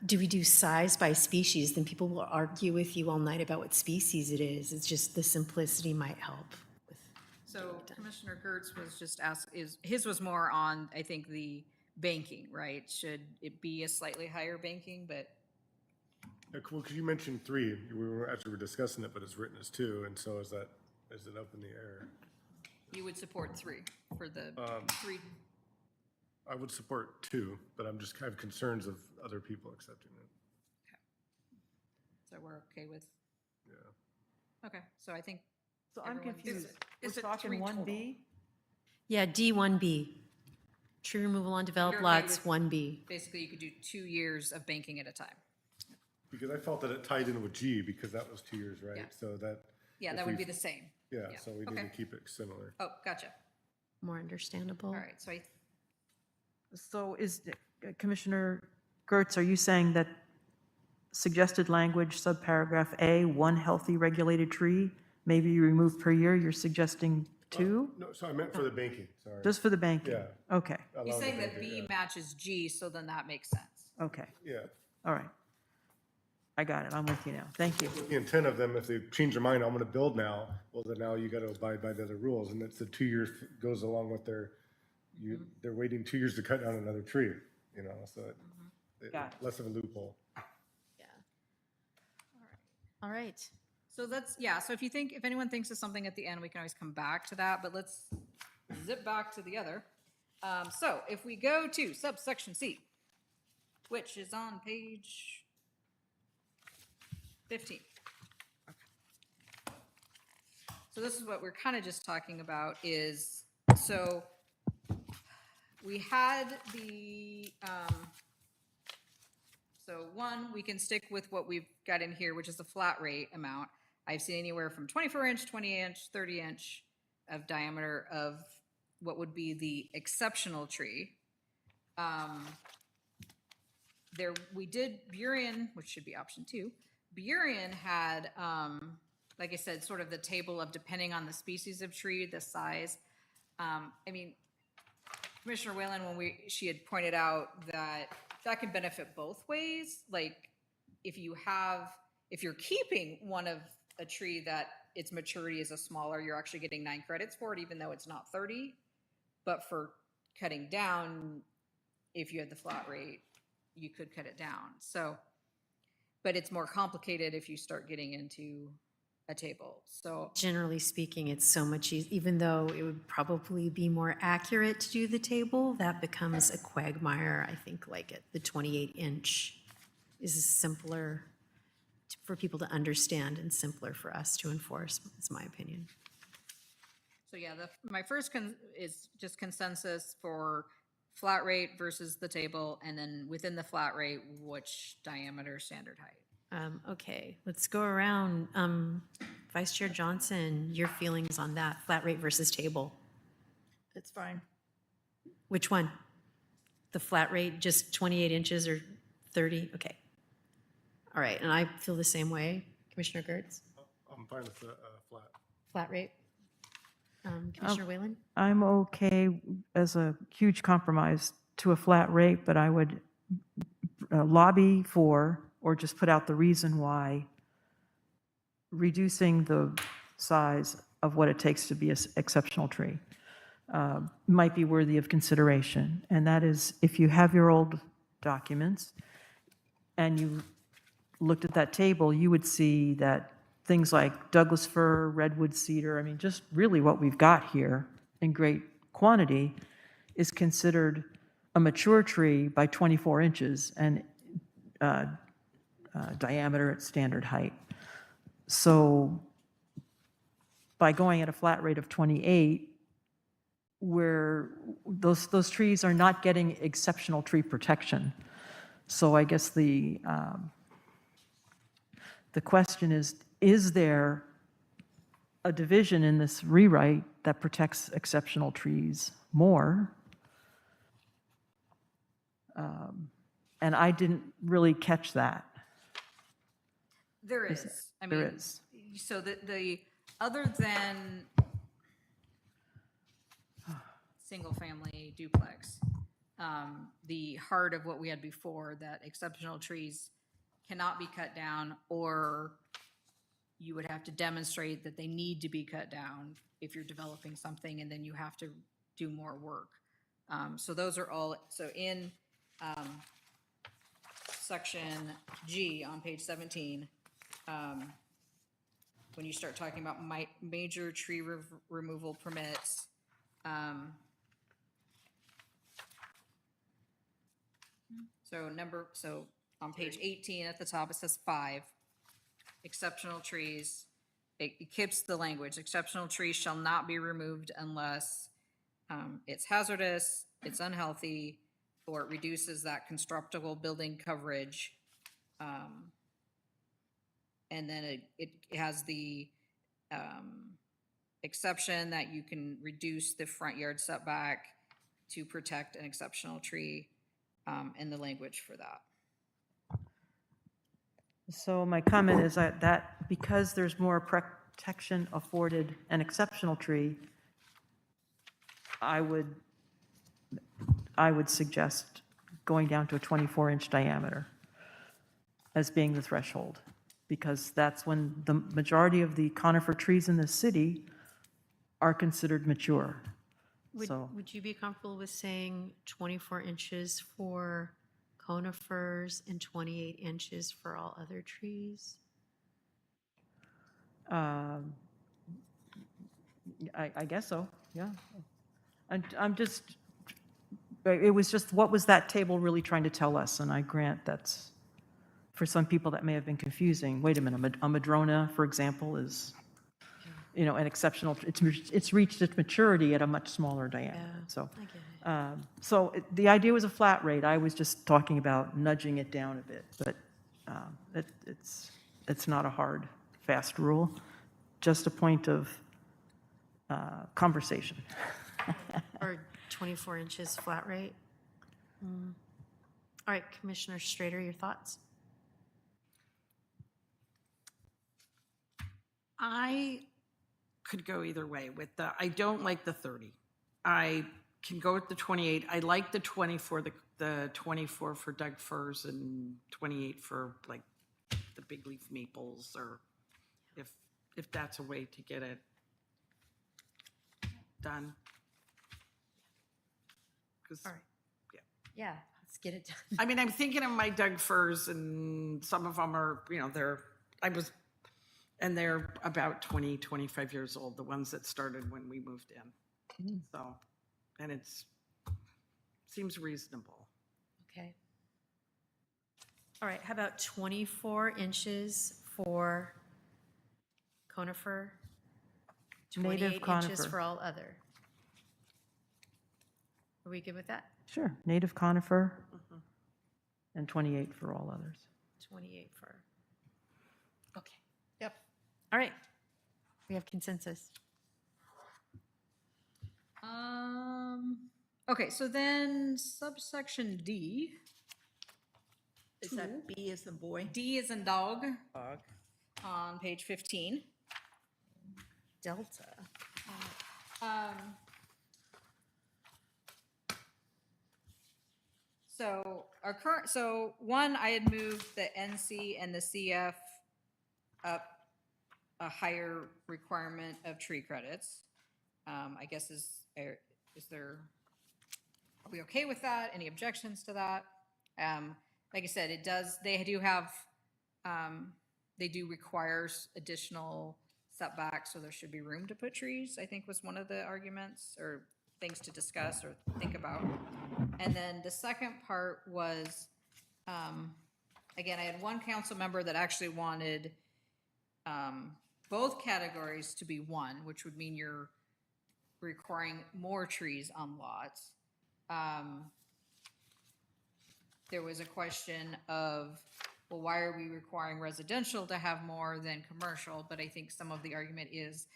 do we do size by species? Then people will argue with you all night about what species it is. It's just the simplicity might help. so Commissioner Gertz was just his was more on, I think, the banking, right? Should it be a slightly higher banking, but Well, because you mentioned 3, as we were discussing it, but it's written as 2, and so is it up in the air? you would support 3 for the 3. I would support 2, but I'm just kind of concerns of other people accepting it. So we're okay with, Yeah. okay, so I think. So I'm everyone- confused. is We're it talking 3 total? 1B? Yeah, D1B. Tree removal on developed You're okay lots, with- 1B. Basically, you could do 2 years of banking at a time. Because I felt that it tied in with G, because that was 2 years, Yeah. right? So that. Yeah, if that would we- be the same. Yeah, yeah, so we need okay. to keep it similar. Oh, gotcha. More understandable. All right, so So Commissioner Gertz, are you saying that suggested language, subparagraph A, 1 healthy regulated tree may be removed per year, you're suggesting 2? No, so I meant for the banking, sorry. Just for the banking? Yeah. Okay, Allow he's the saying that banking, B yeah. matches G, so then that makes sense. okay, Yeah. all right. I got it, I'm with you now, thank you. The intent of them, if they change their mind, I'm gonna build now, well, then now you gotta abide by the other rules, and it's the 2 years goes along with they're waiting 2 years to cut down another tree, so Got it. less of a loophole. Yeah. All right. So so if anyone thinks of something at the end, we can always come back to that, but let's zip back to the other. So if we go to subsection C, which is on page 15. So this is what we're kind of just talking about is, so we had so 1, we can stick with what we've got in here, which is the flat rate amount. I've seen anywhere from 24-inch, 20-inch, 30-inch of diameter of what would be the exceptional tree. We did Burien, which should be option 2. Burien had, like I said, sort of the table of depending on the species of tree, the size. Commissioner Whalen, she had pointed out that can benefit both ways. Like if you're keeping one of a tree that its maturity is a smaller, you're actually getting 9 credits for it, even though it's not 30. But for cutting down, if you had the flat rate, you could cut it down. So, but it's more complicated if you start getting into a table. So Generally speaking, it's so much easier, even though it would probably be more accurate to do the table, that becomes a quagmire. I think like the 28-inch is simpler for people to understand and simpler for us to enforce, is my opinion. So yeah, my first is just consensus for flat rate versus the table, and then within the flat rate, which diameter, standard height. Okay, let's go around. Vice Chair Johnson, your feelings on that, flat rate versus table? It's fine. Which one? the flat rate, just 28 inches or 30? Okay. All right, and I feel the same way. Commissioner Gertz? I'm fine with the flat. Flat rate? Commissioner Whalen? I'm okay as a huge compromise to a flat rate, but I would lobby for, or just put out the reason why, reducing the size of what it takes to be an exceptional tree might be worthy of consideration. And that is, if you have your old documents and you looked at that table, you would see that things like Douglas fir, redwood cedar, I mean, just really what we've got here in great quantity is considered a mature tree by 24 inches and diameter at standard height. So by going at a flat rate of 28, where those trees are not getting exceptional tree protection. So I guess the question is there a division in this rewrite that protects exceptional trees more? And I didn't really catch that. There is. I There mean, is. so the other than single-family duplex, the heart of what we had before, that exceptional trees cannot be cut down, or you would have to demonstrate that they need to be cut down if you're developing something, and then you have to do more work. So those are all, so in section G on page 17, when you start talking about major tree removal permits, so on page 18 at the top, it says 5, exceptional trees. It keeps the language, exceptional trees shall not be removed unless it's hazardous, it's unhealthy, or it reduces that constructible building coverage. And then it has the exception that you can reduce the front yard setback to protect an exceptional tree, and the language for that. So my comment is that because there's more protection afforded an exceptional tree, I would suggest going down to a 24-inch diameter as being the threshold, because that's when the majority of the conifer trees in the city are considered mature. So Would you be comfortable with saying 24 inches for conifers and 28 inches for all other trees? I guess so, yeah. I'm just, it was just, what was that table really trying to tell us? And I grant that's, for some people, that may have been confusing. Wait a minute, a madrona, for example, is, you know, an exceptional, it's reached its maturity at a much smaller diameter, Yeah, so. I get it. So the idea was a flat rate. I was just talking about nudging it down a bit, but it's not a hard, fast rule, just a point of conversation. Or 24 inches flat rate? All right, Commissioner Strader, your thoughts? I could go either way with I don't like the 30. I can go with the 28. I like the 24, the 24 for Doug firs and 28 for like the big leaf maples, or if that's a way to get it done. 'Cause, All right. yeah. Yeah, let's get it done. I mean, I'm thinking of my Doug firs, and some of them are, you know, they're about 20, 25 years old, the ones that started when we moved in. So, and seems reasonable. Okay. All right, how about 24 inches for conifer? Native 28 inches conifer. for all other. Are we good with that? Sure, native conifer, and 28 for all others. 28 for, okay. Yep. All right. We have consensus. Okay, so then subsection D, Is that B as the boy? D is in dog. On page 15. Delta. So our current, so one, I had moved the NC and the CF up a higher requirement of tree credits. I guess is there, are we okay with that? Any objections to that? Like I said, it does, they do have, they do require additional setbacks, so there should be room to put trees, I think was one of the arguments or things to discuss or think about. And then the second part was, again, I had one council member that actually wanted both categories to be one, which would mean you're requiring more trees on lots. There was a question of, well, why are we requiring residential to have more than commercial? But I think some of the argument is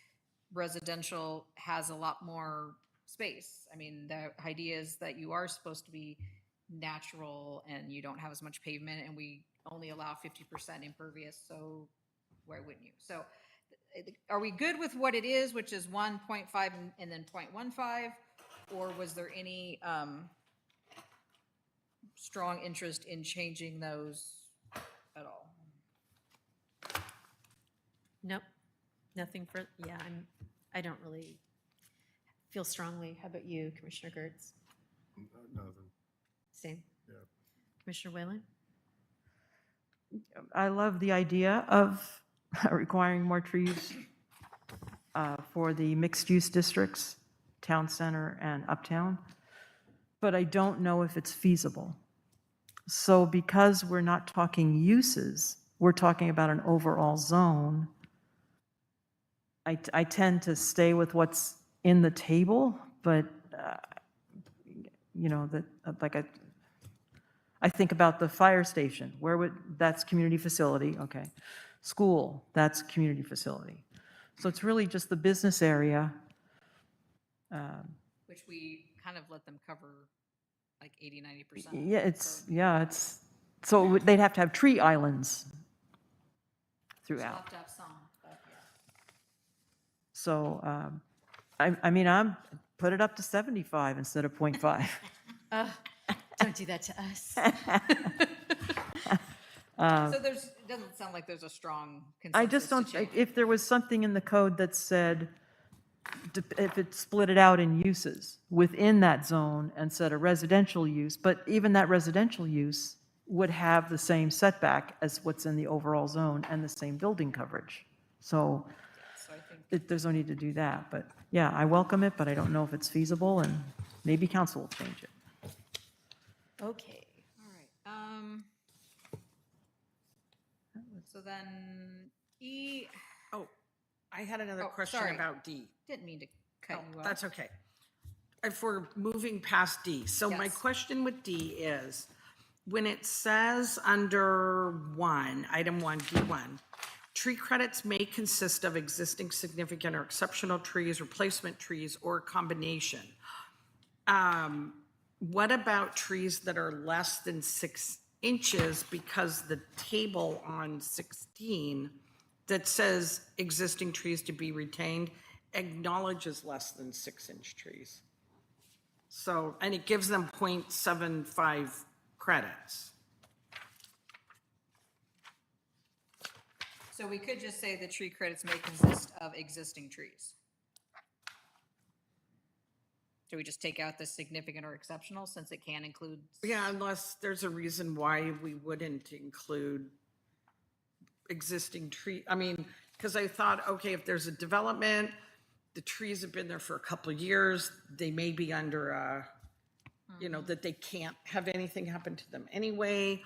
residential has a lot more space. I mean, the idea is that you are supposed to be natural and you don't have as much pavement, and we only allow 50% impervious, so why wouldn't you? So are we good with what it is, which is 1.5 and then 0.15, or was there any strong interest in changing those at all? Nope, nothing for, yeah, I don't really feel strongly. How about you, Commissioner Gertz? Nothing. Same. Yeah. Commissioner Whalen? I love the idea of requiring more trees for the mixed-use districts, town center and uptown, but I don't know if it's feasible. So because we're not talking uses, we're talking about an overall zone, I tend to stay with what's in the table, but, you know, that, like, I think about the fire station, that's community facility, okay. School, that's community facility. So it's really just the business area. Which we kind of let them cover like 80–90%. So they'd have to have tree islands We'll throughout. have to have some, but yeah. So, I mean, put it up to 75 instead of 0.5. Don't do that to us. So it doesn't sound like there's a strong consensus. I just to don't, change. if there was something in the code that said, if it split it out in uses within that zone and said a residential use, but even that residential use would have the same setback as what's in the overall zone and the same building coverage. So So I think there's no need to do that, but yeah, I welcome it, but I don't know if it's feasible, and maybe council will change it. Okay. All right. So then E, Oh, I had another Oh, question sorry. about D. didn't mean to cut you off. That's okay. If we're moving past D, so my Yes. question with D is, when it says under item 1, D1, tree credits may consist of existing significant or exceptional trees, replacement trees, or a combination. What about trees that are less than 6 inches? Because the table on 16 that says existing trees to be retained acknowledges less than 6-inch trees. So, and it gives them 0.75 credits. So we could just say the tree credits may consist of existing trees. Do we just take out the significant or exceptional since it can include? Yeah, unless there's a reason why we wouldn't include existing tree, I mean, because I thought, okay, if there's a development, the trees have been there for a couple of years, they may be under a, you know, that they can't have anything happen to them anyway,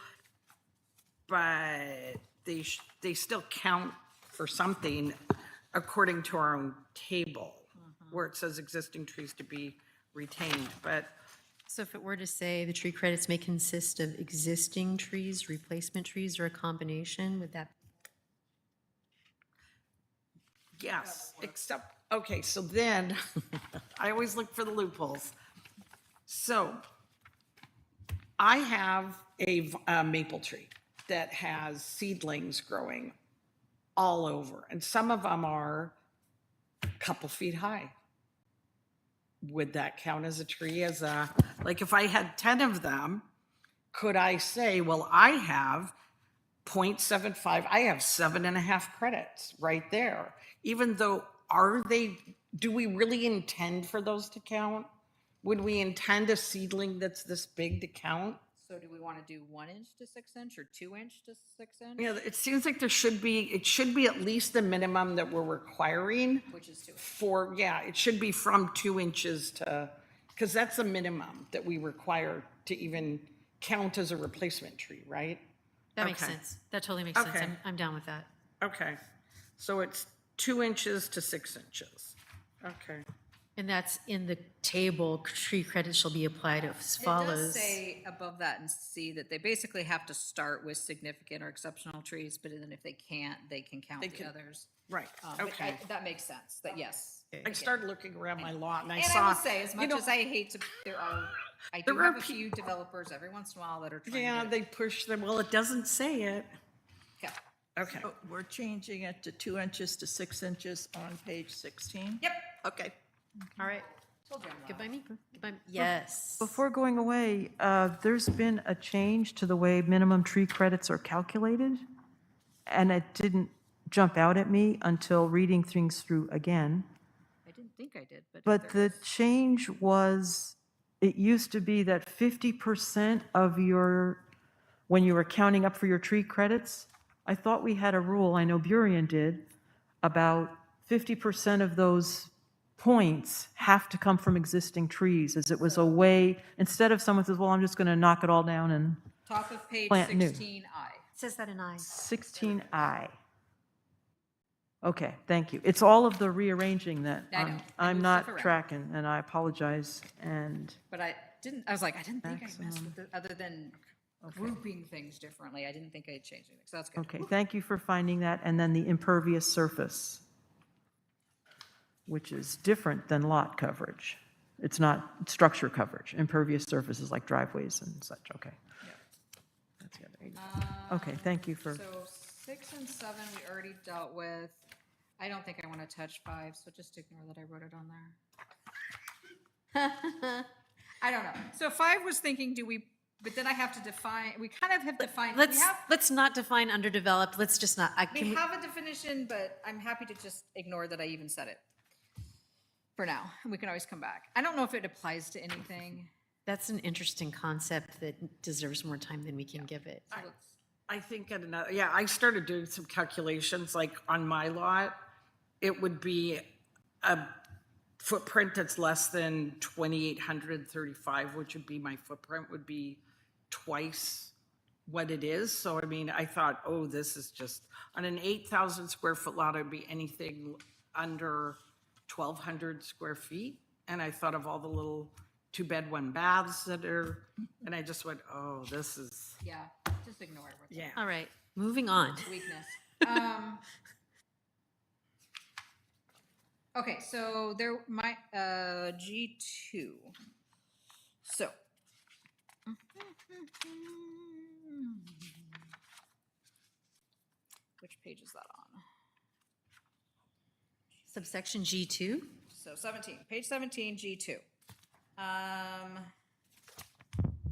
but they still count for something according to our own table, where it says existing trees to be retained, but So if it were to say the tree credits may consist of existing trees, replacement trees, or a combination, would that? yes, except, okay, so then, I always look for the loopholes. So I have a maple tree that has seedlings growing all over, and some of them are a couple feet high. Would that count as a tree, like if I had 10 of them, could I say, well, I have 0.75, I have 7.5 credits right there, even though do we really intend for those to count? Would we intend a seedling that's this big to count? So do we want to do 1 inch to 6 inch or 2 inch to 6 inch? Yeah, it seems like it should be at least the minimum that we're requiring Which is 2 inch. it should be from 2 inches to, because that's the minimum that we require to even count as a replacement tree, right? That makes Okay. sense. That totally makes sense. Okay. I'm down with that. Okay, so it's 2 inches to 6 inches. Okay. And that's in the table, tree credit shall be applied as It does follows. say above that and see that they basically have to start with significant or exceptional trees, but then if they can't, they can count the can- others. Right, But okay. that makes sense, that yes. I started looking around my lot and I And saw. I will say, as you much know, as I hate to, I do There are have a pe- few developers every once in a while that are trying Yeah, to. they push them, well, it doesn't say it. Yeah. Okay, Oh, we're changing it to 2 inches to 6 inches on page 16? Yep. Okay. All right. Told you I'm Goodbye wrong. me. Goodbye. Yes. Before going away, there's been a change to the way minimum tree credits are calculated, and it didn't jump out at me until reading things through again. I didn't think I did, but. But there the is. change was, it used to be that 50% of when you were counting up for your tree credits, I thought we had a rule, I know Burien did, about 50% of those points have to come from existing trees, as it was a way, instead of someone says, well, I'm just going to knock it all down and Top of page Plant new. 16I. It says that in I. 16I. Okay, thank you. It's all of the rearranging that I know. I I'm moved not stuff around. tracking, and I apologize, and But I was like, I didn't think I messed with it, other than grouping things differently. I didn't think I had changed anything, so that's good. okay, thank you for finding that. And then the impervious surface, which is different than lot coverage. It's not structure coverage. Impervious surface is like driveways and such, okay. That's the other 80. Okay, thank you for, So 6 and 7, we already dealt with. I don't think I want to touch 5, so just ignore that I wrote it on there. I don't know. So 5 was thinking, but then I have to define, we kind of have defined, Let's not define underdeveloped. Let's just not, we have a definition, but I'm happy to just ignore that I even said it. For now, we can always come back. I don't know if it applies to anything. that's an interesting concept that deserves more time than we can give it. So let's- I think at another, yeah, I started doing some calculations, like on my lot, it would be a footprint that's less than 2,835, which would be, my footprint would be twice what it is. So I mean, I thought, oh, this is just, on an 8,000 square foot lot, it'd be anything under 1,200 square feet. And I thought of all the little 2-bed, 1-baths that are, and I just went, oh, this is, Yeah, just ignore it. yeah. All right, moving on. Weakness. Okay, so there, my, G2. So. Which page is that on? Subsection G2. So 17, page 17, G2.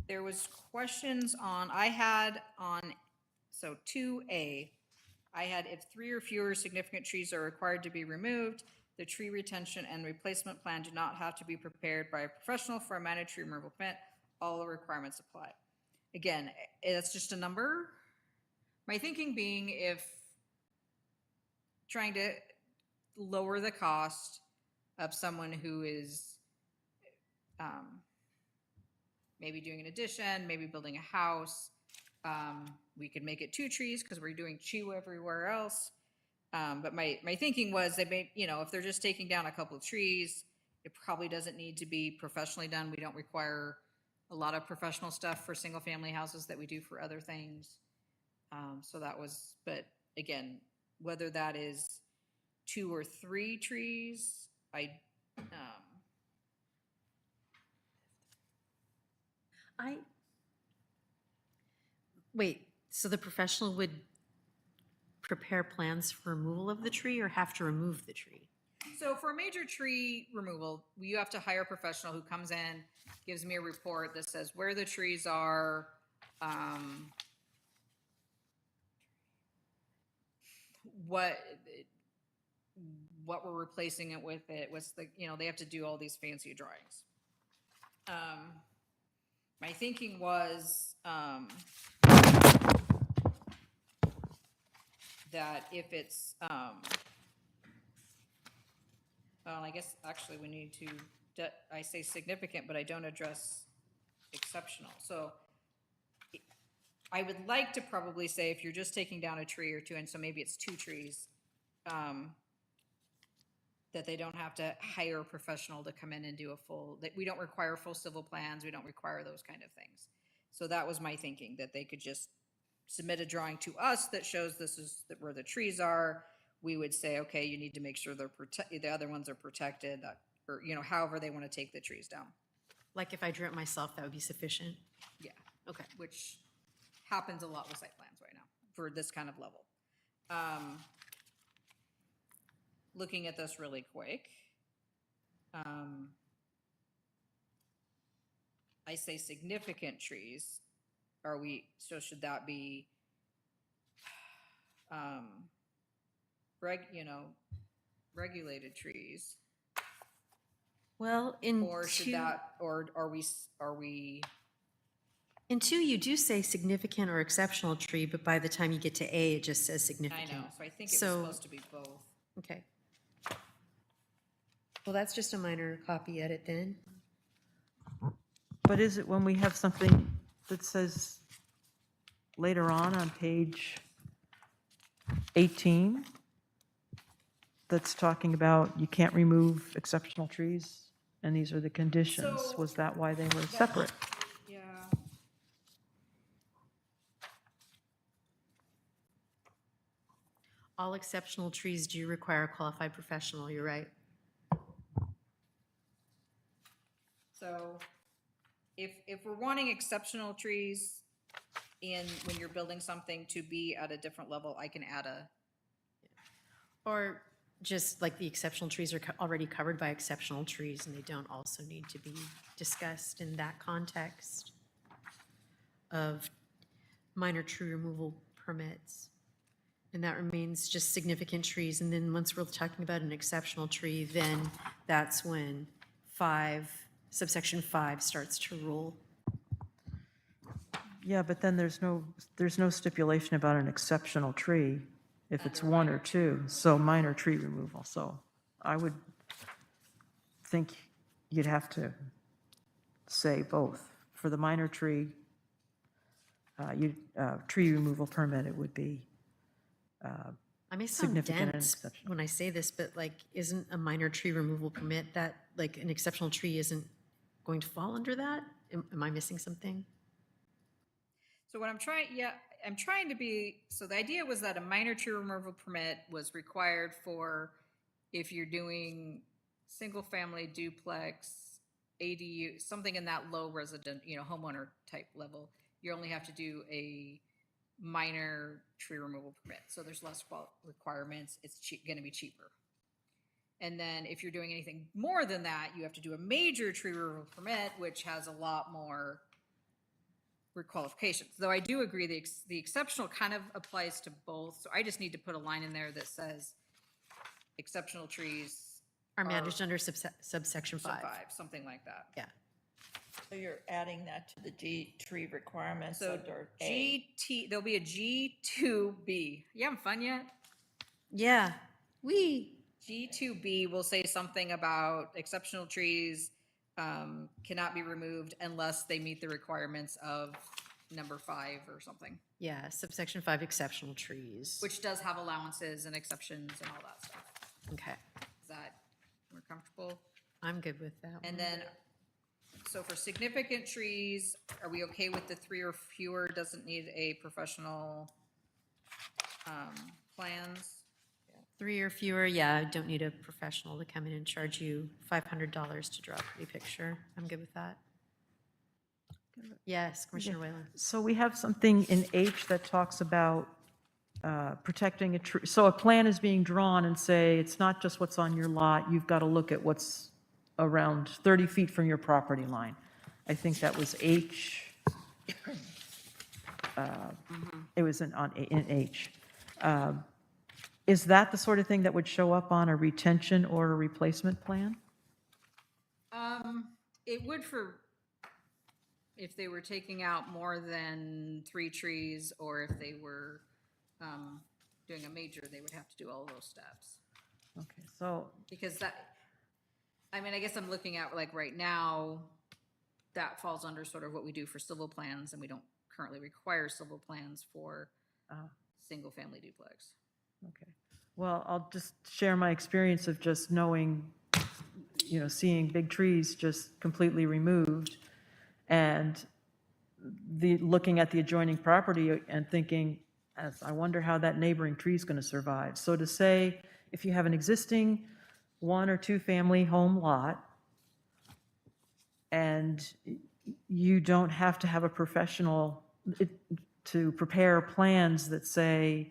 There was questions on, so 2A, I had if 3 or fewer significant trees are required to be removed, the tree retention and replacement plan do not have to be prepared by a professional for a managed tree removal permit. All the requirements apply. Again, it's just a number. My thinking being if trying to lower the cost of someone who is maybe doing an addition, maybe building a house. We could make it 2 trees because we're doing chew everywhere else. But my thinking was they may, if they're just taking down a couple of trees, it probably doesn't need to be professionally done. We don't require a lot of professional stuff for single family houses that we do for other things. So that was, but again, whether that is 2 or 3 trees, Wait, so the professional would prepare plans for removal of the tree or have to remove the tree? So for a major tree removal, you have to hire a professional who comes in, gives me a report that says where the trees are, what we're replacing it with, what's the, they have to do all these fancy drawings. My thinking was, that if it's, well, I guess actually we need to, I say significant, but I don't address exceptional. So I would like to probably say if you're just taking down a tree or two, and so maybe it's 2 trees, that they don't have to hire a professional to come in and do a full, that we don't require full civil plans, we don't require those kind of things. So that was my thinking, that they could just submit a drawing to us that shows this is where the trees are. We would say, okay, you need to make sure the other ones are protected, or, however they want to take the trees down. Like if I drew it myself, that would be sufficient? Yeah, Okay. which happens a lot with site plans right now for this kind of level. Looking at this really quick, I say significant trees. Should that be, regulated trees? Well, in Or should 2, that, or are we, in 2, you do say significant or exceptional tree, but by the time you get to A, it just says I significant. know, so I think it was So- supposed to be both. Okay. Well, that's just a minor copy edit then. But is it when we have something that says later on page 18, that's talking about you can't remove exceptional trees, and these are the conditions? So- Was that why they were separate? Yeah. All exceptional trees do require a qualified professional, you're right. So if we're wanting exceptional trees when you're building something to be at a different level, I can add Or just like the exceptional trees are already covered by exceptional trees and they don't also need to be discussed in that context of minor tree removal permits. And that remains just significant trees. And then once we're talking about an exceptional tree, then that's when subsection 5 starts to rule. Yeah, but then there's no stipulation about an exceptional tree if it's 1 or 2, so minor tree removal. So I would think you'd have to say both. For the minor tree, tree removal permit, it would be I may sound significant and dense exceptional. when I say this, but like, isn't a minor tree removal permit that, like, an exceptional tree isn't going to fall under that? Am I missing something? So what I'm trying to be, so the idea was that a minor tree removal permit was required for if you're doing single-family duplex, ADU, something in that low resident, homeowner type level, you only have to do a minor tree removal permit. So there's less requirements, it's gonna be cheaper. And then if you're doing anything more than that, you have to do a major tree removal permit, which has a lot more qualifications. Though I do agree the exceptional kind of applies to both. So I just need to put a line in there that says exceptional trees Are managed under subsection 5. 5, something like that. Yeah. So you're adding that to the G tree requirements So under A. there'll be a G2B. You having fun yet? Yeah. G2B will say something about exceptional trees cannot be removed unless they meet the requirements of number 5 or something, Yeah, subsection 5, exceptional trees. which does have allowances and exceptions and all that stuff. Okay, Is that more comfortable? I'm good with that. And then, so for significant trees, are we okay with the 3 or fewer, doesn't need a professional plans? 3 or fewer, yeah, don't need a professional to come in and charge you $500 to draw a pretty picture. I'm good with that. Yes, Commissioner Whalen. So we have something in H that talks about protecting a tree. So a plan is being drawn and say, it's not just what's on your lot, you've got to look at what's around 30 feet from your property line. I think that was H. It was in H. Is that the sort of thing that would show up on a retention or a replacement plan? It would if they were taking out more than 3 trees, or if they were doing a major, they would have to do all of those steps. Okay, so, Because I guess I'm looking at, like, right now, that falls under sort of what we do for civil plans, and we don't currently require civil plans for single-family duplex. okay. Well, I'll just share my experience of just knowing, seeing big trees just completely removed, and looking at the adjoining property and thinking, I wonder how that neighboring tree is going to survive. So to say, if you have an existing 1 or 2 family home lot, and you don't have to have a professional to prepare plans that say,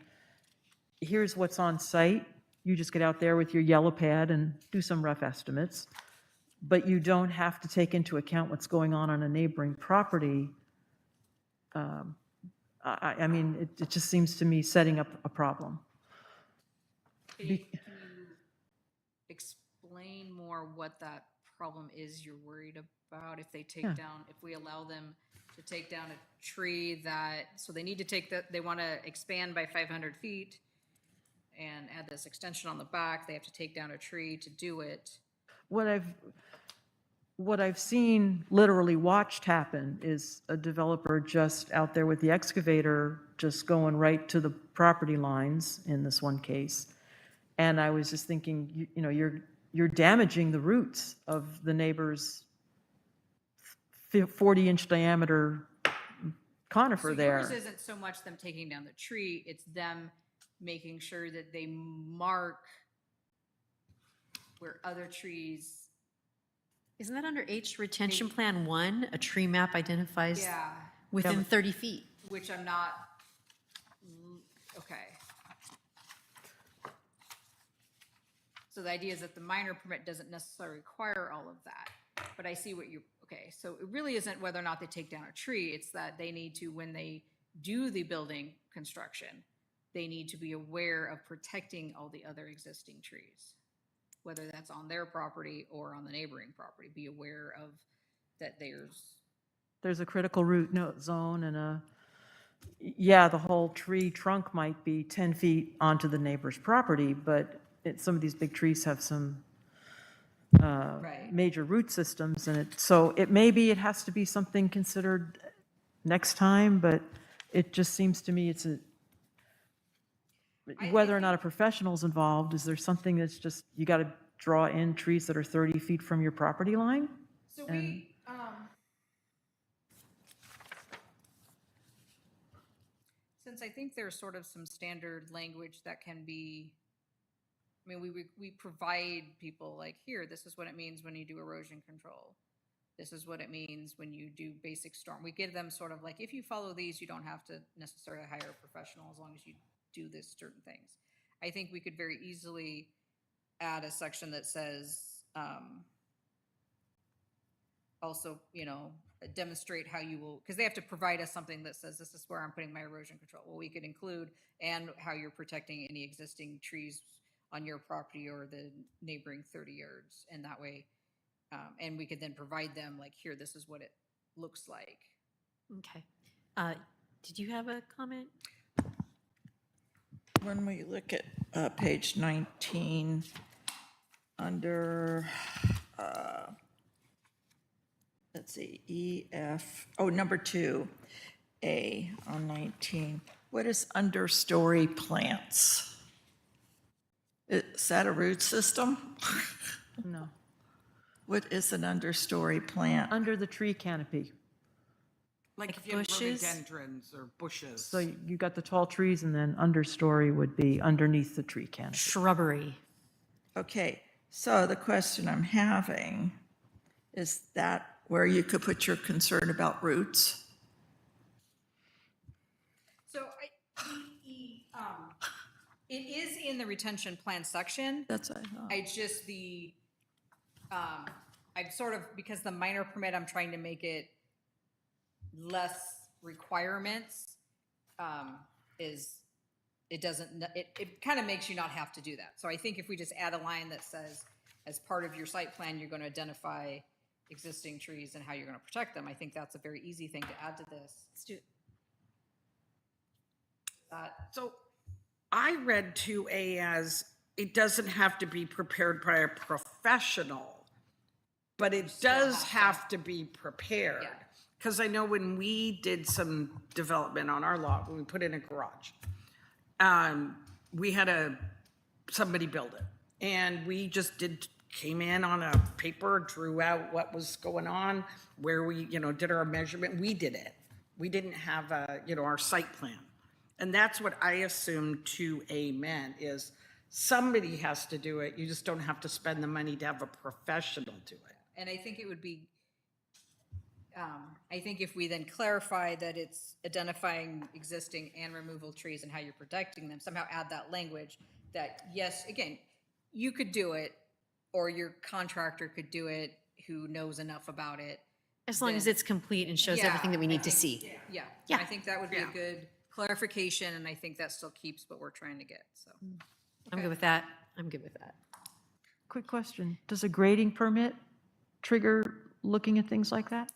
here's what's on site, you just get out there with your yellow pad and do some rough estimates, but you don't have to take into account what's going on a neighboring property. It just seems to me setting up a problem. Can you explain more what that problem is you're worried about if they take down, if we allow them to take down a tree so they need to they want to expand by 500 feet and add this extension on the back, they have to take down a tree to do it. What I've seen, literally watched happen, is a developer just out there with the excavator, just going right to the property lines in this one case. And I was just thinking, you're damaging the roots of the neighbor's 40-inch diameter conifer So there. yours isn't so much them taking down the tree, it's them making sure that they mark where other trees. Isn't that under H, retention plan 1, a tree map identifies Yeah, within 30 feet? which I'm not, okay. So the idea is that the minor permit doesn't necessarily require all of that, but I see what okay, so it really isn't whether or not they take down a tree, it's that they need to, when they do the building construction, they need to be aware of protecting all the other existing trees, whether that's on their property or on the neighboring property, be aware of that There's a critical root zone and the whole tree trunk might be 10 feet onto the neighbor's property, but some of these big trees have some Right. major root systems in it. So it has to be something considered next time, but it just seems to me whether or not a professional's involved, is there something that's just, you got to draw in trees that are 30 feet from your property line? So we, since I think there's sort of some standard language that can be, we provide people like, here, this is what it means when you do erosion control. This is what it means when you do basic storm. We give them sort of like, if you follow these, you don't have to necessarily hire a professional as long as you do this certain things. I think we could very easily add a section that says, also, demonstrate how you will, because they have to provide us something that says, this is where I'm putting my erosion control. Well, we could include, and how you're protecting any existing trees on your property or the neighboring 30 yards. And that way, and we could then provide them like, here, this is what it looks like. Okay. Did you have a comment? When we look at page 19, under, let's see, number 2A on 19, what is understory plants? Is that a root system? No. What is an understory plant? Under the tree canopy. Like Like if you have bushes? rhododendrons or bushes. So you got the tall trees, and then understory would be underneath the tree canopy. Shrubbery. Okay, so the question I'm having is that where you could put your concern about roots. So it is in the retention plan section. That's what I thought. I just I'd sort of, because the minor permit, I'm trying to make it less requirements, it kind of makes you not have to do that. So I think if we just add a line that says, as part of your site plan, you're going to identify existing trees and how you're going to protect them, I think that's a very easy thing to add to this. Let's do it. So I read 2A as, it doesn't have to be prepared by a professional, but it does have to be prepared. Yeah. Because I know when we did some development on our lot, when we put in a garage, we had somebody build it. And we just came in on a paper, drew out what was going on, where we, did our measurement. We did it. We didn't have our site plan. And that's what I assumed 2A meant, is somebody has to do it. You just don't have to spend the money to have a professional do it. And I think it would be, I think if we then clarify that it's identifying existing and removal trees and how you're protecting them, somehow add that language that, yes, again, you could do it, or your contractor could do it who knows enough about it. As long as it's complete and shows everything that we need to see. Yeah. Yeah. I think that would be a good clarification, and I think that still keeps what we're trying to get, so. I'm good with that. I'm good with that. Quick question. Does a grading permit trigger looking at things like that?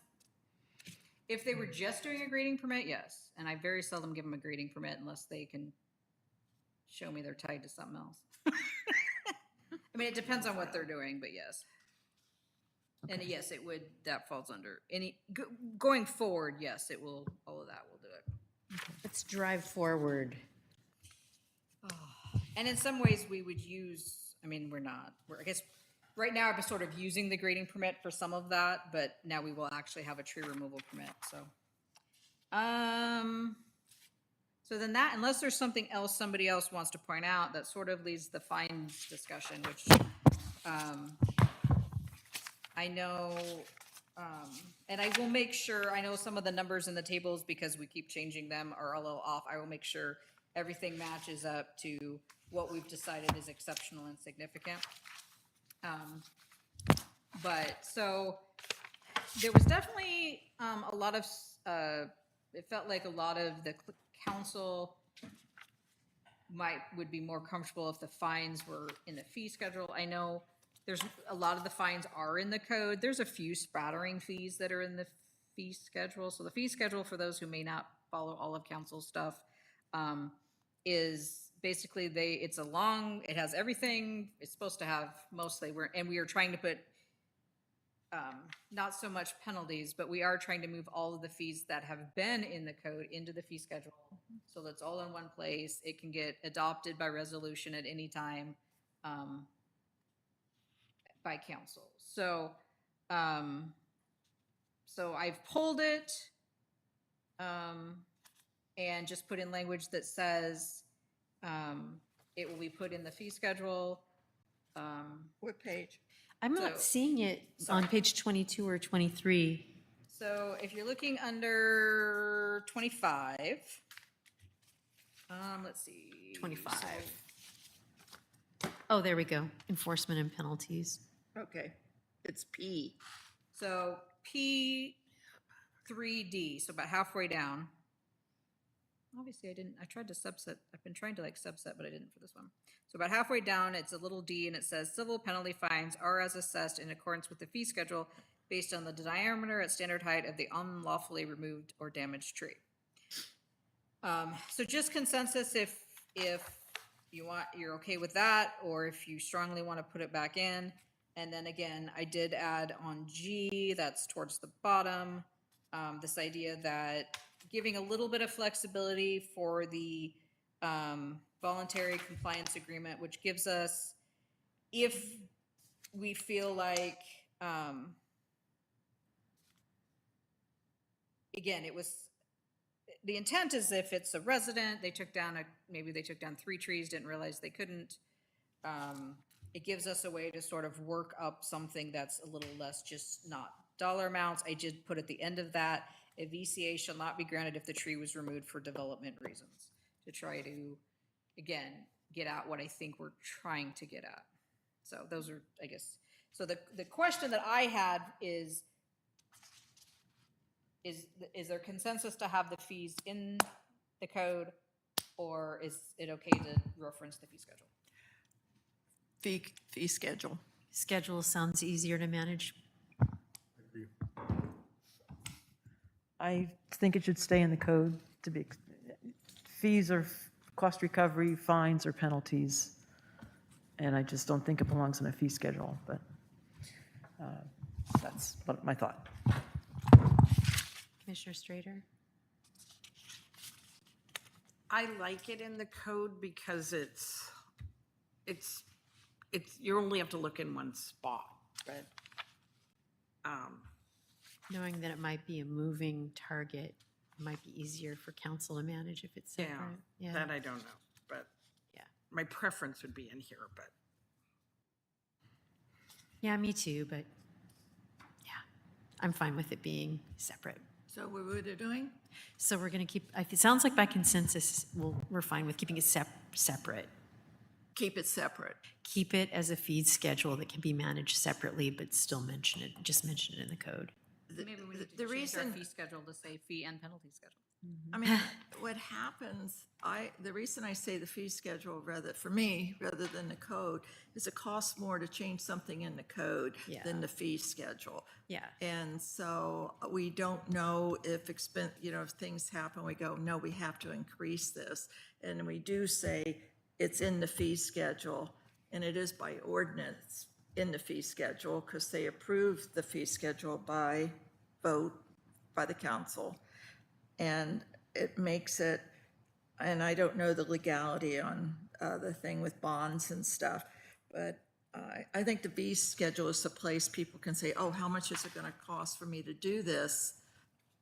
If they were just doing a grading permit, yes, and I very seldom give them a grading permit unless they can show me they're tied to something else. I mean, it depends on what they're doing, but yes. And yes, it would, that falls under going forward, yes, it will, all of that will do it. Let's drive forward. And in some ways, we would use, I mean, I guess, right now, I'm sort of using the grading permit for some of that, but now we will actually have a tree removal permit, so. So then that, unless there's something else somebody else wants to point out, that sort of leaves the fines discussion, which, I know, and I will make sure, I know some of the numbers in the tables, because we keep changing them, are a little off. I will make sure everything matches up to what we've decided is exceptional and significant. But so there was definitely a lot of, it felt like a lot of the council would be more comfortable if the fines were in the fee schedule. I know there's a lot of the fines are in the code. There's a few spattering fees that are in the fee schedule. So the fee schedule, for those who may not follow all of council's stuff, is basically it has everything it's supposed to have mostly. We are trying to put not so much penalties, but we are trying to move all of the fees that have been in the code into the fee schedule. So that's all in one place. It can get adopted by resolution at any time by council. So, so I've pulled it and just put in language that says it will be put in the fee schedule. What page? I'm not seeing it on page 22 or 23. So if you're looking under 25, let's see. 25. Oh, there we go. Enforcement and penalties. Okay, it's P. So P3D, so about halfway down. Obviously I tried to subset, I've been trying to subset, but I didn't for this one. So about halfway down, it's a little D, and it says civil penalty fines are as assessed in accordance with the fee schedule based on the diameter at standard height of the unlawfully removed or damaged tree. So just consensus if you're okay with that, or if you strongly want to put it back in. And then again, I did add on G, that's towards the bottom, this idea that giving a little bit of flexibility for the voluntary compliance agreement, which gives us, if we feel like, again, the intent is if it's a resident, maybe they took down 3 trees, didn't realize they couldn't. It gives us a way to sort of work up something that's a little less just not dollar amounts, I did put at the end of that, a VCA shall not be granted if the tree was removed for development reasons, to try to, again, get at what I think we're trying to get at. So those are, I guess, so the question that I had is there consensus to have the fees in the code, or is it okay to reference the fee schedule? Fee schedule. Schedule sounds easier to manage. Agree. I think it should stay in the code to be, fees are cost recovery, fines or penalties. And I just don't think it belongs in a fee schedule, but that's my thought. Commissioner Strader? I like it in the code because it's, you only have to look in one spot, but, Knowing that it might be a moving target, it might be easier for council to manage if it's yeah, separate. Yeah, that I don't know, but yeah. my preference would be in here, but. Yeah, me too, but yeah, I'm fine with it being separate. So what we're doing? So we're going to keep, it sounds like by consensus, we're fine with keeping it separate. Keep it separate. Keep it as a feed schedule that can be managed separately, but still mention it, just mention it in the code. Maybe we need The to change our reason, fee schedule to say fee and penalty schedule. I mean, what happens, the reason I say the fee schedule for me, rather than the code, is it costs more to change something in the code Yeah. than the fee schedule. Yeah. And so we don't know if if things happen, we go, no, we have to increase this. And we do say it's in the fee schedule, and it is by ordinance in the fee schedule, because they approve the fee schedule by vote by the council. And it makes it, and I don't know the legality on the thing with bonds and stuff, but I think the fee schedule is the place people can say, oh, how much is it going to cost for me to do this?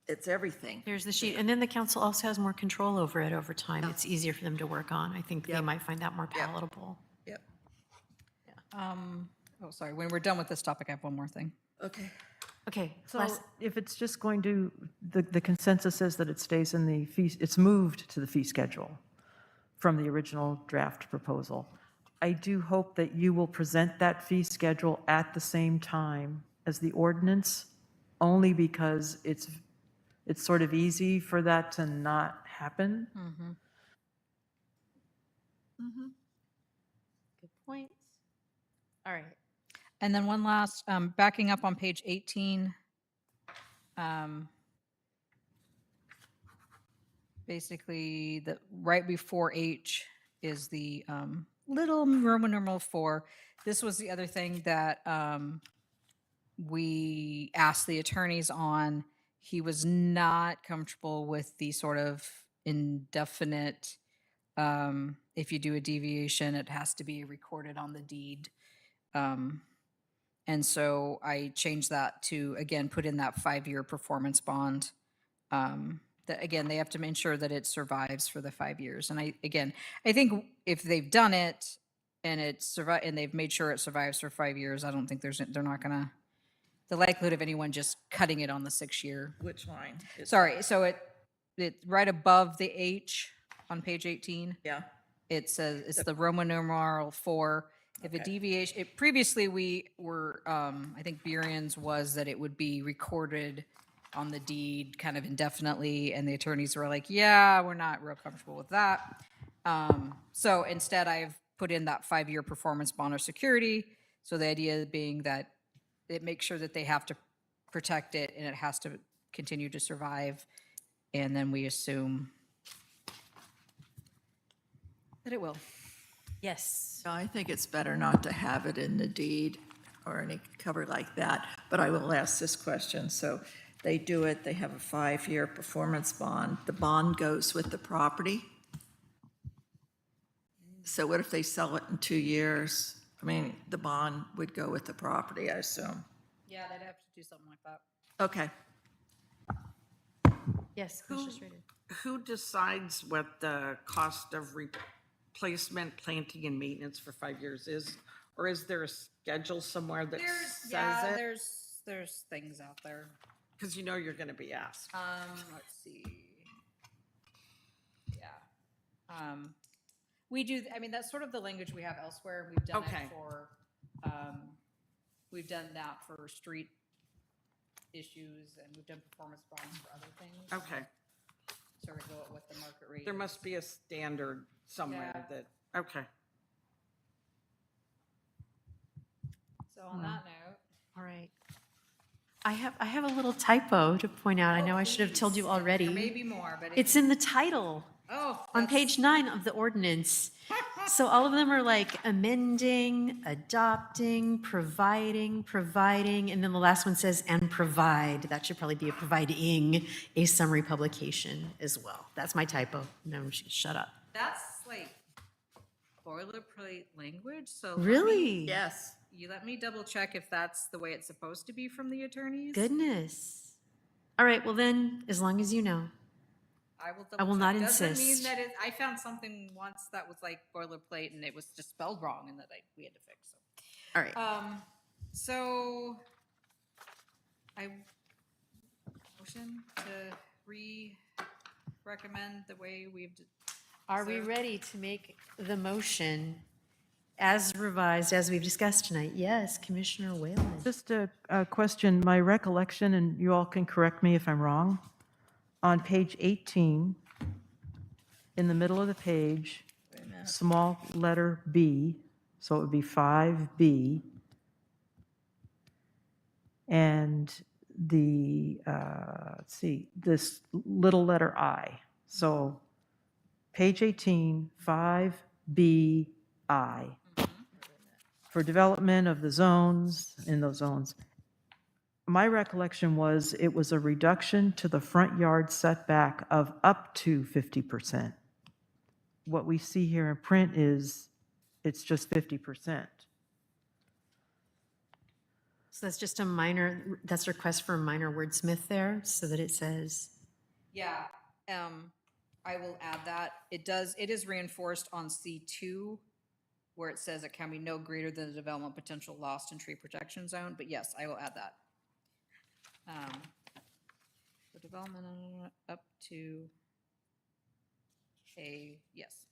It's everything. There's the sheet, and then the council also has more control over it over time. It's easier for them to work on. I think they might find that more palatable. Yep. Oh, sorry, when we're done with this topic, I have one more thing. Okay. Okay, So if it's just going to, the consensus is that it stays in the fee, it's moved to the fee schedule from the original draft proposal. I do hope that you will present that fee schedule at the same time as the ordinance, only because it's sort of easy for that to not happen. good points. All right. And then one last, backing up on page 18. Basically, right before H is the little Roman numeral 4. This was the other thing that we asked the attorneys on. He was not comfortable with the sort of indefinite, if you do a deviation, it has to be recorded on the deed. And so I changed that to, again, put in that 5-year performance bond. That, again, they have to ensure that it survives for the 5 years. And I think if they've done it and and they've made sure it survives for 5 years, I don't think they're not gonna, the likelihood of anyone just cutting it on the 6-year. Which line? Sorry, so it right above the H on page 18. Yeah. It says, it's the Roman numeral 4. If a deviation, previously we were, I think Burion's was that it would be recorded on the deed kind of indefinitely, and the attorneys were like, yeah, we're not real comfortable with that. So instead I've put in that 5-year performance bond or security. So the idea being that it makes sure that they have to protect it and it has to continue to survive. And then we assume that it will. Yes. I think it's better not to have it in the deed or any cover like that, but I will ask this question. So they do it, they have a 5-year performance bond. The bond goes with the property. So what if they sell it in 2 years? I mean, the bond would go with the property, I assume. Yeah, they'd have to do something like that. Okay. Yes, Commissioner Strader. Who decides what the cost of replacement, planting, and maintenance for 5 years is? Or is there a schedule somewhere that says it? there's things out there. Because you know you're going to be asked. Let's see. Yeah. We do, I mean, that's sort of the language we have elsewhere. We've done Okay. it for, we've done that for street issues, and we've done performance bonds for other things. Okay. Sort of go with the market rate. There must be a standard somewhere Yeah. that, okay. So on that note. All right. I have a little typo to point out. I know I should have told you There already. may be more, but. It's in the title. Oh. On page 9 of the ordinance. So all of them are like amending, adopting, providing, and then the last one says, and provide. That should probably be a providing a summary publication as well. That's my typo. No, shut up. That's like boilerplate language, so. Really? Yes. You let me double check if that's the way it's supposed to be from the attorneys. Goodness. All right, well then, as long as you know. I will I will double not check. Doesn't mean insist. that it, I found something once that was like boilerplate and it was just spelled wrong and that we had to fix. So. All right. So I motion to recommend the way we've. Are we ready to make the motion as revised, as we've discussed tonight? Yes, Commissioner Whalen. Just a question, my recollection, and you all can correct me if I'm wrong. On page 18, in the middle of the page, small letter B, so it would be 5B. And the, let's see, this little letter I. So page 18, 5BI. For development of the zones, in those zones. My recollection was it was a reduction to the front yard setback of up to 50%. What we see here in print is it's just 50%. So that's just a minor, that's a request for a minor wordsmith there, so that it says, Yeah, I will add that. It is reinforced on C2 where it says it can be no greater than the development potential lost in tree protection zone, but yes, I will add that. For development up to yes.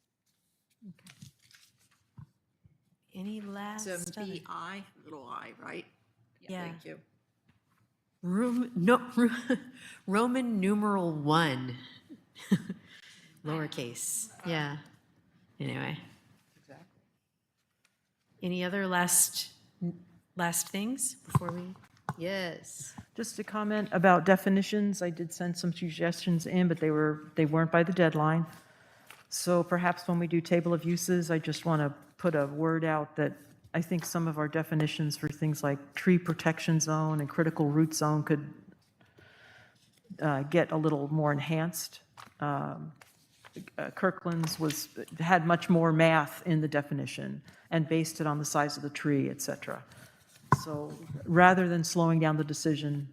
any last? So other- BI, little I, right? Yeah. Thank you. Roman numeral 1. Lowercase, yeah. Anyway. Exactly. Any other last things before we? Yes. Just a comment about definitions. I did send some suggestions in, but they weren't by the deadline. So perhaps when we do table of uses, I just want to put a word out that I think some of our definitions for things like tree protection zone and critical root zone could get a little more enhanced. Kirkland's had much more math in the definition and based it on the size of the tree, et cetera. So rather than slowing down the decision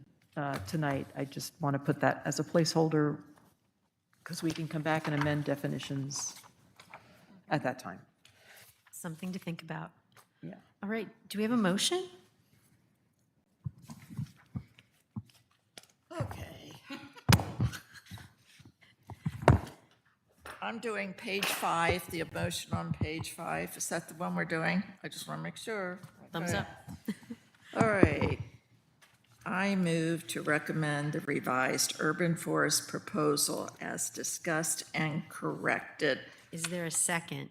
tonight, I just want to put that as a placeholder because we can come back and amend definitions at that time. Something to think about. Yeah. All right, do we have a motion? Okay. I'm doing page 5, the motion on page 5. Is that the one we're doing? I just want to make sure. Thumbs Okay. up. All right. I move to recommend the revised urban forest proposal as discussed and corrected, Is there a second?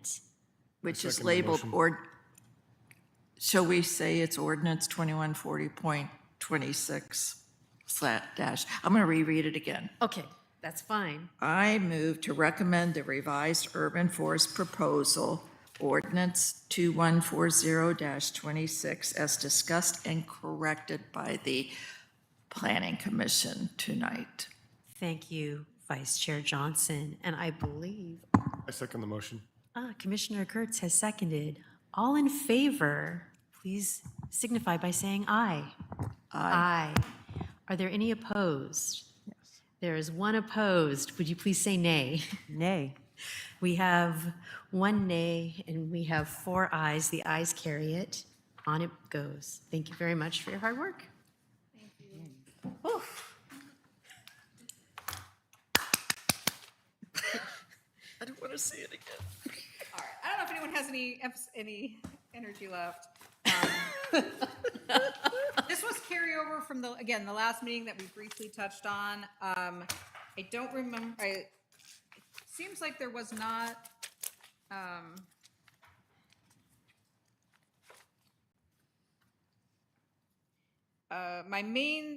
which is second the labeled motion. shall we say it's ordinance 2140.26/dash. I'm going to reread it again. Okay, that's fine. I move to recommend the revised urban forest proposal, ordinance 2140-26, as discussed and corrected by the Planning Commission tonight. Thank you, Vice Chair Johnson. And I believe I second the motion. Commissioner Kurtz has seconded. All in favor, please signify by saying aye. Aye. Are there any opposed? Yes. There is one opposed. Would you please say nay? Nay. We have one nay and we have 4 ayes. The ayes carry it. On it goes. Thank you very much for your hard work. Thank I don't want to see it again. All right, I don't know if anyone has any energy left. This was carryover from the last meeting that we briefly touched on. I don't remember, it seems like there was not,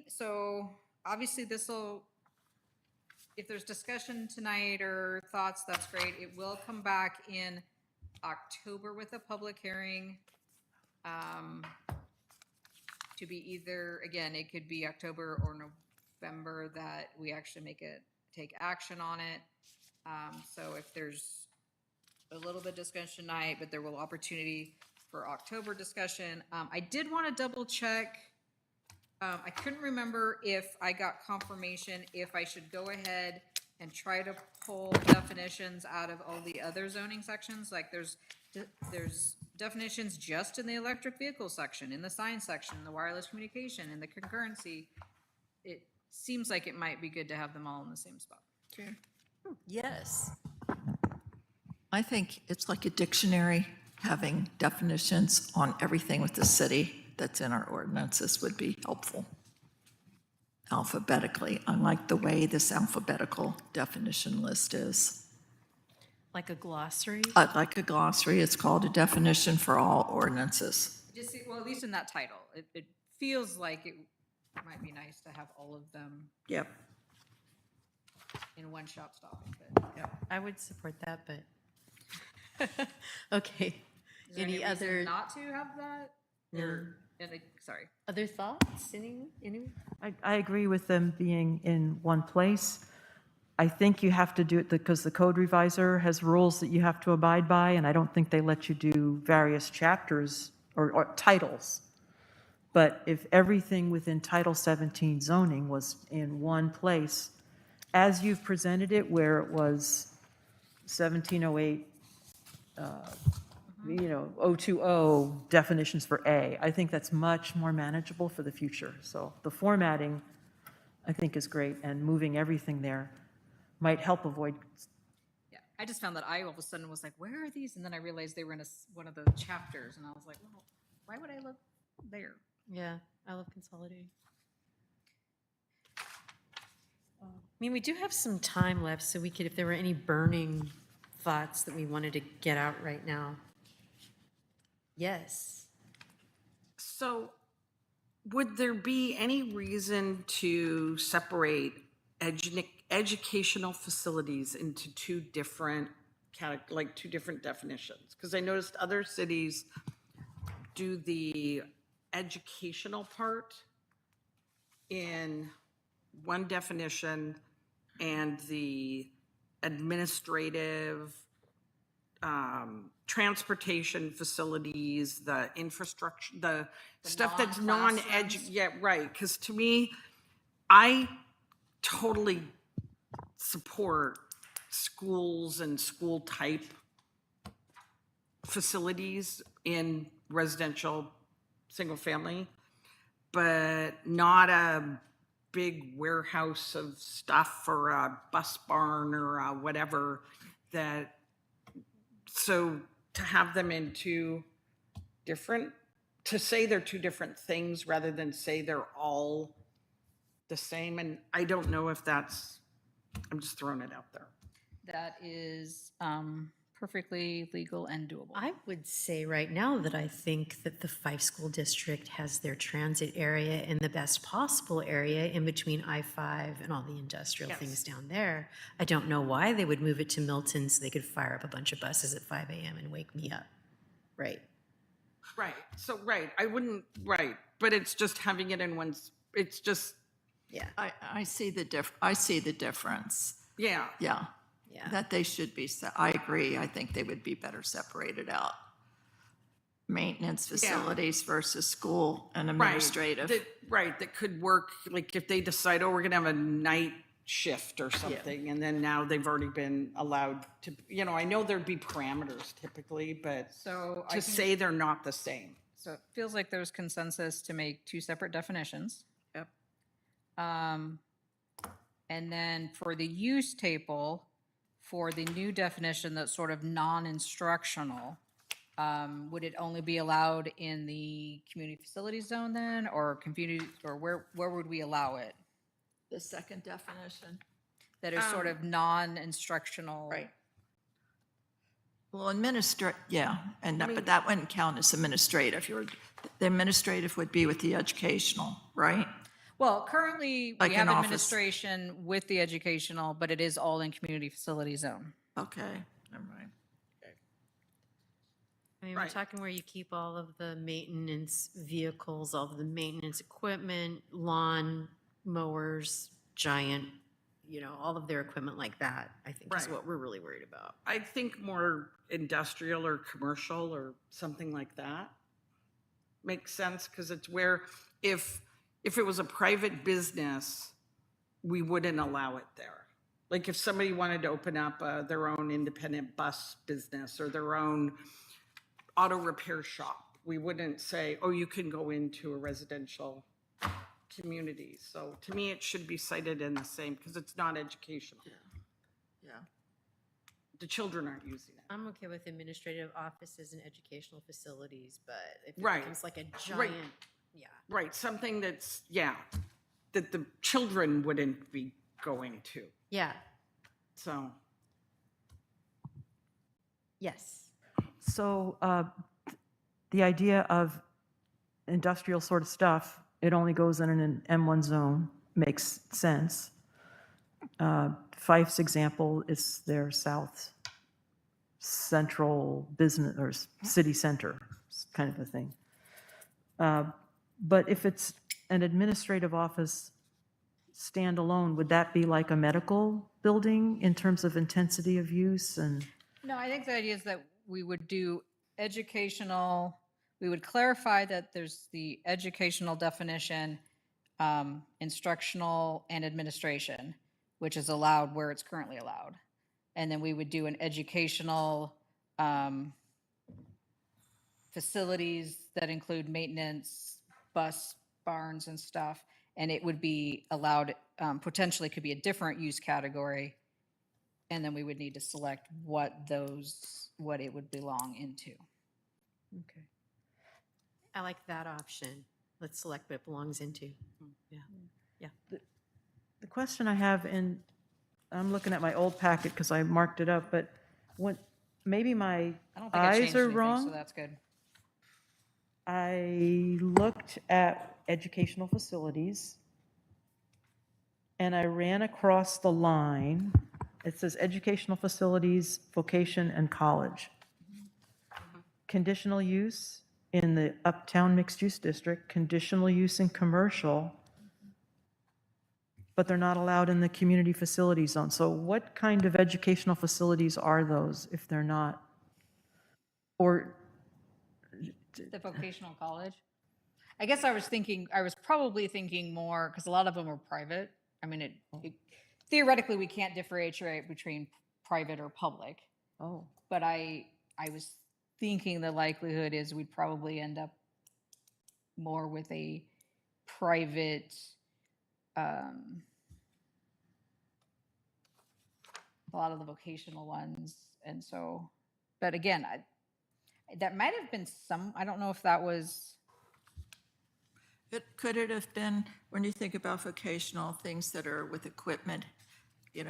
so obviously if there's discussion tonight or thoughts, that's great. It will come back in October with a public hearing. To be either, again, it could be October or November that we actually take action on it. So if there's a little bit of discussion tonight, but there will opportunity for October discussion. I did want to double check. I couldn't remember if I got confirmation if I should go ahead and try to pull definitions out of all the other zoning sections. Like there's definitions just in the electric vehicle section, in the sign section, the wireless communication, and the concurrency. It seems like it might be good to have them all in the same spot. Yes. I think it's like a dictionary, having definitions on everything with the city that's in our ordinances would be helpful. Alphabetically, unlike the way this alphabetical definition list is. Like a glossary? Like a glossary, it's called a definition for all ordinances. Well, at least in that title, it feels like it might be nice to have all of them Yep. in one shop stopping, but. I would support that, but, okay. Is there Any reason other, not to have that? Or, sorry. other thoughts? Any? I agree with them being in one place. I think you have to do it because the code revisor has rules that you have to abide by, and I don't think they let you do various chapters or titles. But if everything within Title 17 zoning was in one place, as you've presented it, where it was 1708, 020 definitions for A, I think that's much more manageable for the future. So the formatting, I think, is great, and moving everything there might help avoid. Yeah, I just found that I all of a sudden was like, where are these? And then I realized they were in one of the chapters, and I was like, well, why would I look there? Yeah, I love consolidating. I mean, we do have some time left, so we could, if there were any burning thoughts that we wanted to get out right now. Yes. So would there be any reason to separate educational facilities into two different definitions? Because I noticed other cities do the educational part in one definition and the administrative, transportation facilities, the infrastructure, the stuff that's non-classrooms. yeah, right. Because to me, I totally support schools and school type facilities in residential single family, but not a big warehouse of stuff or a bus barn or a whatever that, so to have them in two different, to say they're two different things rather than say they're all the same. And I don't know if that's, I'm just throwing it out there. That is perfectly legal and doable. I would say right now that I think that the five-school district has their transit area in the best possible area in between I-5 and all the industrial things down there. I don't know why they would move it to Milton so they could fire up a bunch of buses at 5 a.m. and wake me up. Right. Right. So, right. I wouldn't, right. But it's just having it in one, it's just, Yeah. I see the difference. yeah. Yeah. Yeah. That they should be, I agree. I think they would be better separated out. Maintenance facilities versus school and administrative. Right. That could work, like if they decide, oh, we're going to have a night shift or something, and then now they've already been allowed to, I know there'd be parameters typically, but So I to can- say they're not the same. So it feels like there's consensus to make two separate definitions. Yep. And then for the use table, for the new definition that's sort of non-instructional, would it only be allowed in the community facilities zone then, or community, or where would we allow it? The second definition. That is sort of non-instructional? Right. Well, yeah, but that wouldn't count as administrative. The administrative would be with the educational, right? Well, currently, Like we have an office. administration with the educational, but it is all in community facility zone. Okay, never mind. I mean, we're Right. talking where you keep all of the maintenance vehicles, all of the maintenance equipment, lawn mowers, giant, all of their equipment like that, I think is Right. what we're really worried about. I think more industrial or commercial or something like that makes sense, because it's where, if it was a private business, we wouldn't allow it there. Like if somebody wanted to open up their own independent bus business or their own auto repair shop, we wouldn't say, oh, you can go into a residential community. So to me, it should be cited in the same, because it's not educational. Yeah. The children aren't using it. I'm okay with administrative offices and educational facilities, but if it Right. becomes like a Right. giant, yeah. Right, something that's, that the children wouldn't be going to. Yeah, So, yes. So the idea of industrial sort of stuff, it only goes in an M1 zone, makes sense. Fife's example is their south central business or city center kind of a thing. But if it's an administrative office standalone, would that be like a medical building in terms of intensity of use and? No, I think the idea is that we would do educational, we would clarify that there's the educational definition, instructional and administration, which is allowed where it's currently allowed. And then we would do an educational facilities that include maintenance, bus barns and stuff. And it would be allowed, potentially could be a different use category. And then we would need to select what it would belong into. Okay. I like that option. Let's select what it belongs into. Yeah. The question I have, and I'm looking at my old packet because I marked it up, but maybe my I don't think I eyes changed are anything, so wrong. that's good. I looked at educational facilities and I ran across the line. It says educational facilities, vocation, and college. Conditional use in the Uptown Mixed Use District, conditional use in commercial, but they're not allowed in the community facility zone. So what kind of educational facilities are those if they're not? Or, The vocational college. I guess I was probably thinking more, because a lot of them are private. I mean, theoretically, we can't differentiate between private or public, oh, but I was thinking the likelihood is we'd probably end up more with a private, a lot of the vocational ones. And so, but again, that might have been I don't know if that was, Could it have been, when you think about vocational, things that are with equipment, it's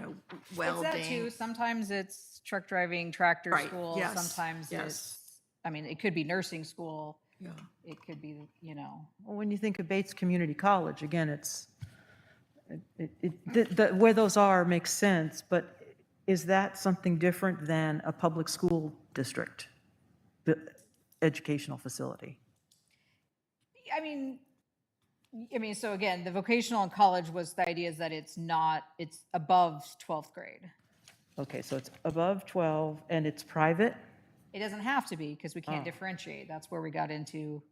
welding? that too. Sometimes it's truck driving, tractor Right, school. yes, Sometimes yes. it's, I mean, it could be nursing school. Yeah. It could be, well, when you think of Bates Community College, again, where those are makes sense, but is that something different than a public school district, the educational facility? I mean, so again, the vocational and college was, the idea is that it's above 12th grade. Okay, so it's above 12 and it's private? It doesn't have to be, because we can't differentiate. That's where we got into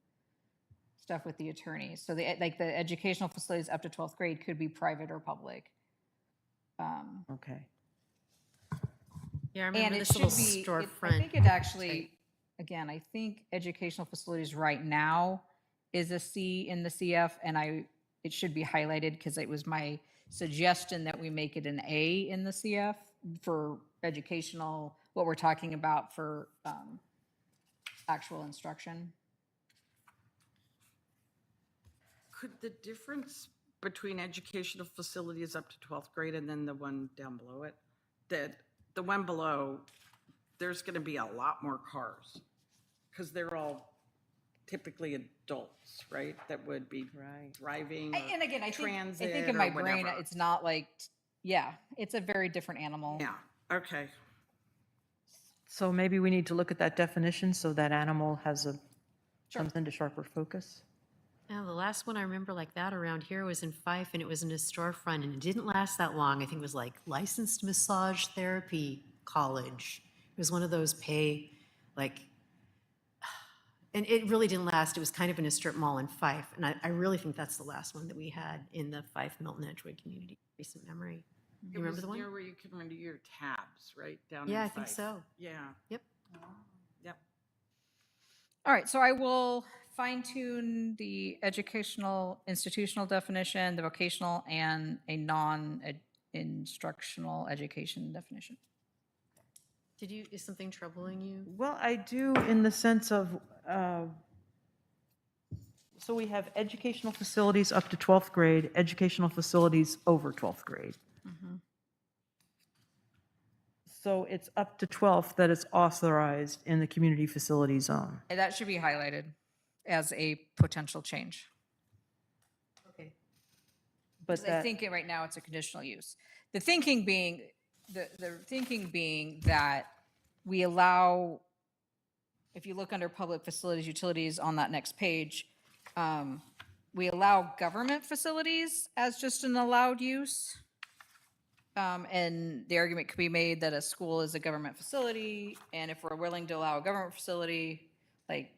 stuff with the attorneys. So the educational facilities up to 12th grade could be private or public. Okay. Yeah, I And remember it this should little be, I storefront. think it actually, again, I think educational facilities right now is a C in the CF, and it should be highlighted because it was my suggestion that we make it an A in the CF for educational, what we're talking about for actual instruction. Could the difference between educational facilities up to 12th grade and then the one down below it, that the one below, there's going to be a lot more cars because they're all typically adults, right? That would be driving And again, I think transit in my or brain, whatever. it's not like, yeah, it's a very different animal. Yeah, okay. So maybe we need to look at that definition so that animal has a, comes into sharper focus. Now, the last one I remember like that around here was in Fife, and it was in a storefront, and it didn't last that long. I think it was like licensed massage therapy college. It was one of those pay, like, and it really didn't last. It was kind of in a strip mall in Fife, and I really think that's the last one that we had in the Fife Milton Edgewood community, recent memory. You remember the one? Near where you can renew your tabs, right? Down in Yeah, I think Fife. so. Yeah, Yep. yep. All right, so I will fine tune the educational institutional definition, the vocational, and a non-instructional education definition. Is something troubling you? Well, I do in the sense of, so we have educational facilities up to 12th grade, educational facilities over 12th grade. So it's up to 12th that is authorized in the community facility zone. And that should be highlighted as a potential change. Okay. But I that, think right now it's a conditional use. The thinking being, the thinking being that we allow, if you look under public facilities, utilities on that next page, we allow government facilities as just an allowed use. And the argument could be made that a school is a government facility, and if we're willing to allow a government facility, like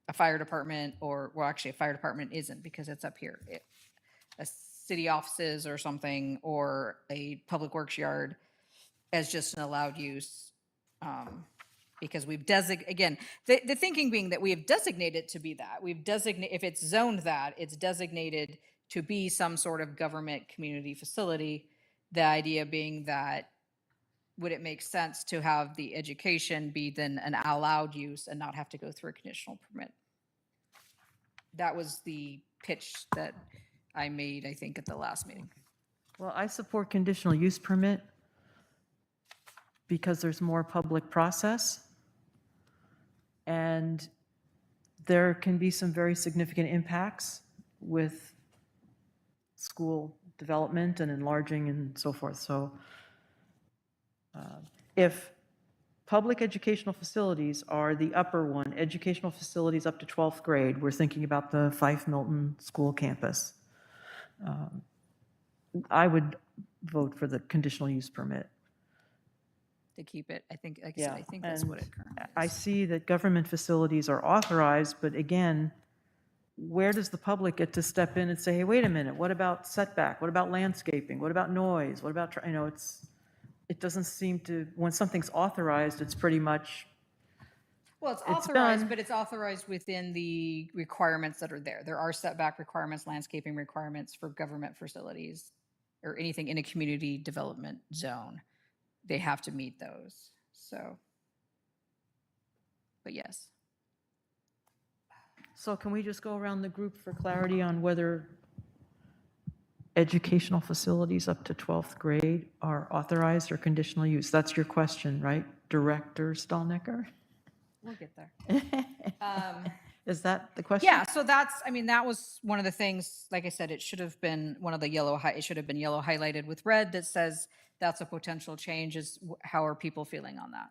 a fire department, or, well, actually, a fire department isn't because it's up here. A city offices or something, or a public works yard as just an allowed use. Because we've again, the thinking being that we have designated to be that. We've designated, if it's zoned that, it's designated to be some sort of government community facility. The idea being that, would it make sense to have the education be then an allowed use and not have to go through a conditional permit? That was the pitch that I made, I think, at the last meeting. well, I support conditional use permit because there's more public process. And there can be some very significant impacts with school development and enlarging and so forth. So if public educational facilities are the upper one, educational facilities up to 12th grade, we're thinking about the Fife Milton School campus, I would vote for the conditional use permit. To keep it, I think, like I said, I think that's what it currently I is. see that government facilities are authorized, but again, where does the public get to step in and say, hey, wait a minute, what about setback? What about landscaping? What about noise? What about, it doesn't seem to, when something's authorized, it's pretty much, Well, it's it's authorized, done. but it's authorized within the requirements that are there. There are setback requirements, landscaping requirements for government facilities or anything in a community development zone. They have to meet those, so. But yes. so can we just go around the group for clarity on whether educational facilities up to 12th grade are authorized or conditional use? That's your question, right, Director Stallnecker? We'll get there. Is that the question? Yeah, so that's, I mean, that was one of the things, like I said, it should have been one of the it should have been yellow highlighted with red that says that's a potential change. Is how are people feeling on that?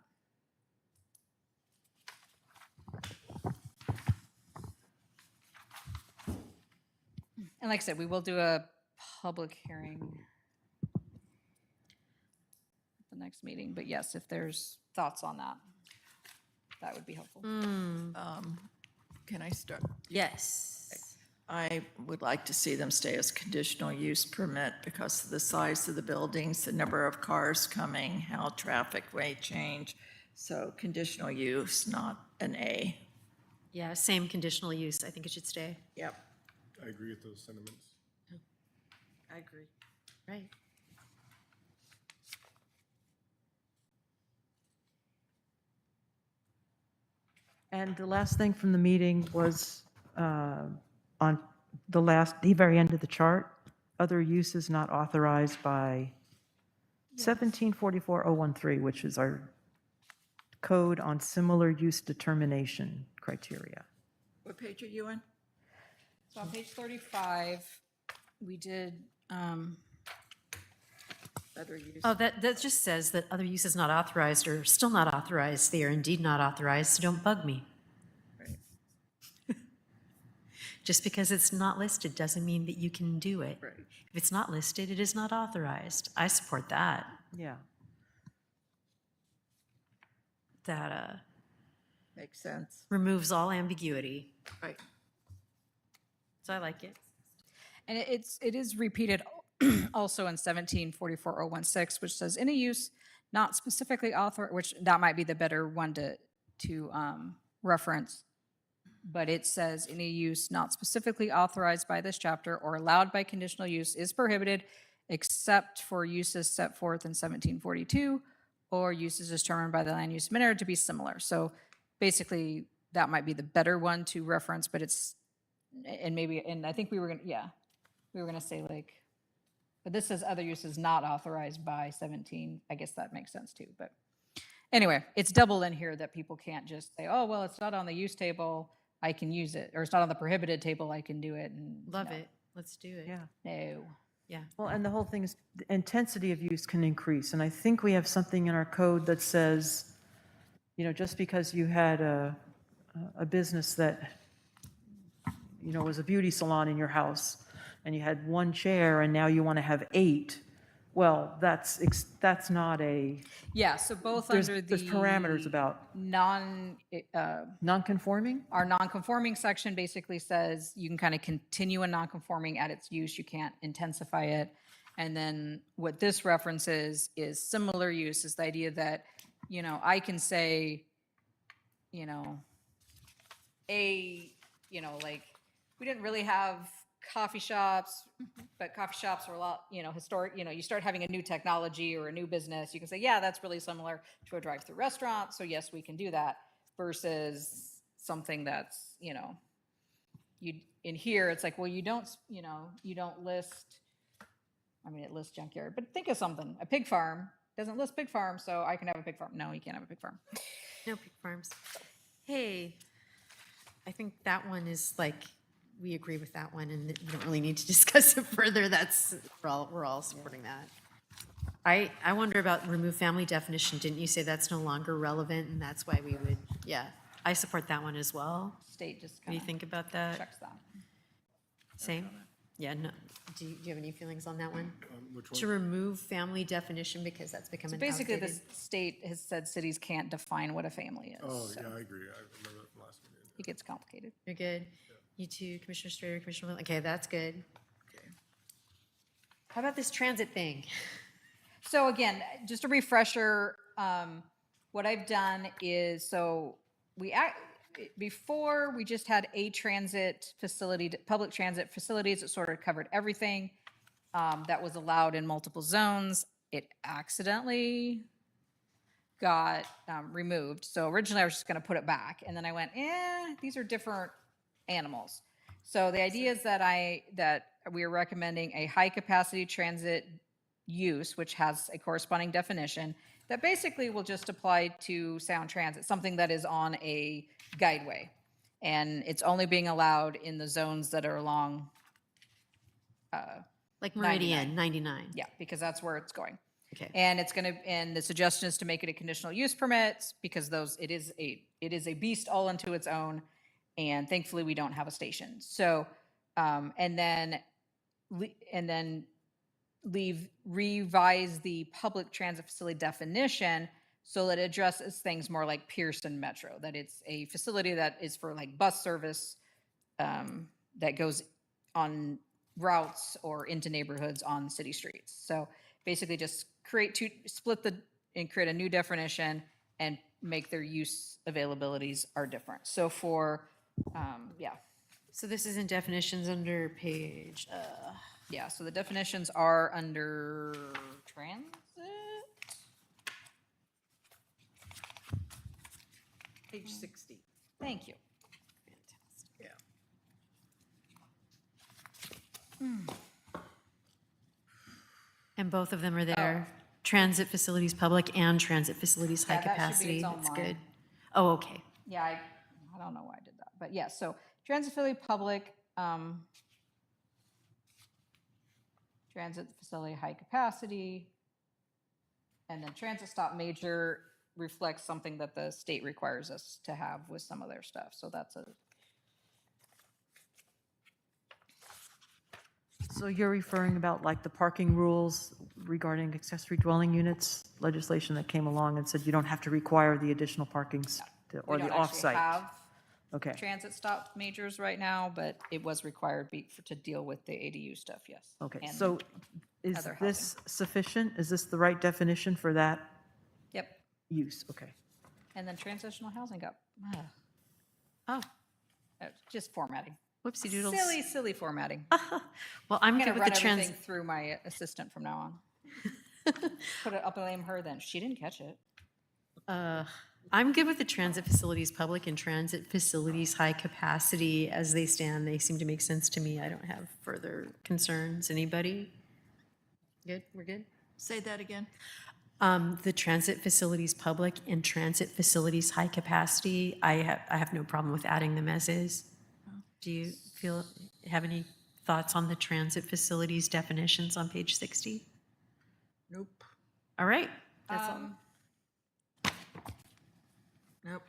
And like I said, we will do a public hearing at the next meeting, but yes, if there's thoughts on that, that would be helpful. Can I start? Yes. I would like to see them stay as conditional use permit because of the size of the buildings, the number of cars coming, how traffic may change. So conditional use, not an A. Yeah, same conditional use. I think it should stay. Yep. I agree with those sentiments. I agree. Right. And the last thing from the meeting was on the very end of the chart, other uses not authorized by 1744013, which is our code on similar use determination criteria. What page are you on? So on page 35, we did, Other use. Oh, that just says that other uses not authorized are still not authorized. They are indeed not authorized, so don't bug me. Right. Just because it's not listed doesn't mean that you can do it. Right. If it's not listed, it is not authorized. I support that. Yeah. That Makes sense. removes all ambiguity. Right. So I like it. and it is repeated also in 1744-016, which says any use not specifically authorized, which that might be the better one to reference. But it says any use not specifically authorized by this chapter or allowed by conditional use is prohibited except for uses set forth in 1742 or uses determined by the land use administrator to be similar. So basically, that might be the better one to reference, but it's, and maybe, and I think we were gonna say like, but this says other uses not authorized by 17. I guess that makes sense too, but anyway, it's double in here that people can't just say, oh, well, it's not on the use table, I can use it, or it's not on the prohibited table, I can do it, and Love no. it. Let's do it. Yeah. No. Yeah. Well, and the whole thing is, the intensity of use can increase, and I think we have something in our code that says, just because you had a business that, was a beauty salon in your house, and you had one chair, and now you want to have 8, well, that's not a, Yeah, so both there's under the parameters about non-conforming? our non-conforming section basically says you can kind of continue a non-conforming at its use, you can't intensify it. And then what this references is similar use, is the idea that, I can say, like, we didn't really have coffee shops, but coffee shops are a lot, historic, you start having a new technology or a new business, you can say, yeah, that's really similar to a drive-through restaurant, so yes, we can do that, versus something that's, you, in here, it's like, well, you don't list, it lists junkyard, but think of something, a pig farm doesn't list pig farm, so I can have a pig farm. No, you can't have a pig farm. No pig farms. Hey, I think that one is like, we agree with that one, and we don't really need to discuss it further. We're all supporting that. I wonder about remove family definition. Didn't you say that's no longer relevant, and that's why we would, yeah. I support that one as well. State just What do you kind think about of that? checks that. Same? Yeah, no. Do you have any feelings on that one? Which To one? remove family definition because that's become an Basically, the outdated. state has said cities can't define what a family is. Oh, so yeah, I agree. I remember that from last meeting. it gets complicated. You're good. You too, Commissioner Strayer, Commissioner Wilson. Okay, that's good. How about this transit thing? So again, just a refresher, what I've done is, so before we just had a transit facility, public transit facilities that sort of covered everything that was allowed in multiple zones. It accidentally got removed. So originally I was just going to put it back, and then I went, these are different animals. So the idea is that we are recommending a high capacity transit use, which has a corresponding definition that basically will just apply to Sound Transit, something that is on a guideway. And it's only being allowed in the zones that are along, Like Meridian, 99. yeah, because that's where it's going. Okay. And and the suggestion is to make it a conditional use permit because it is a beast all unto its own. And thankfully we don't have a station. So, and then revise the public transit facility definition so that it addresses things more like Pearson Metro, that it's a facility that is for like bus service that goes on routes or into neighborhoods on city streets. So basically just create and create a new definition and make their use availabilities are different. So for, So this is in definitions under page, Yeah, so the definitions are under transit. Page 60. Thank you. and both of them are there. Transit facilities public and transit facilities high Yeah, that should be capacity. its own That's line. good. Oh, okay. Yeah, I don't know why I did that, but yeah, so transit facility public, transit facility high capacity, and then transit stop major reflects something that the state requires us to have with some of their stuff, so that's a, So you're referring about like the parking rules regarding accessory dwelling units, legislation that came along and said you don't have to require the additional parkings or we the don't actually offsite? have Okay, transit stop majors right now, but it was required to deal with the ADU stuff, yes. okay. And- So is other this sufficient? Is this the right definition for that Yep, use? Okay. and then transitional housing got, Oh, just formatting. whoopsie doodles. Silly formatting. Well, I'm I'm good gonna with run the trans. everything through my assistant from now on. Put it up and blame her then. She didn't catch it. I'm good with the transit facilities public and transit facilities high capacity as they stand. They seem to make sense to me. I don't have further concerns. Anybody? Good? We're good? Say that again? The transit facilities public and transit facilities high capacity, I have no problem with adding them as is. Do you have any thoughts on the transit facilities definitions on page 60? Nope. All right, that's all. Nope.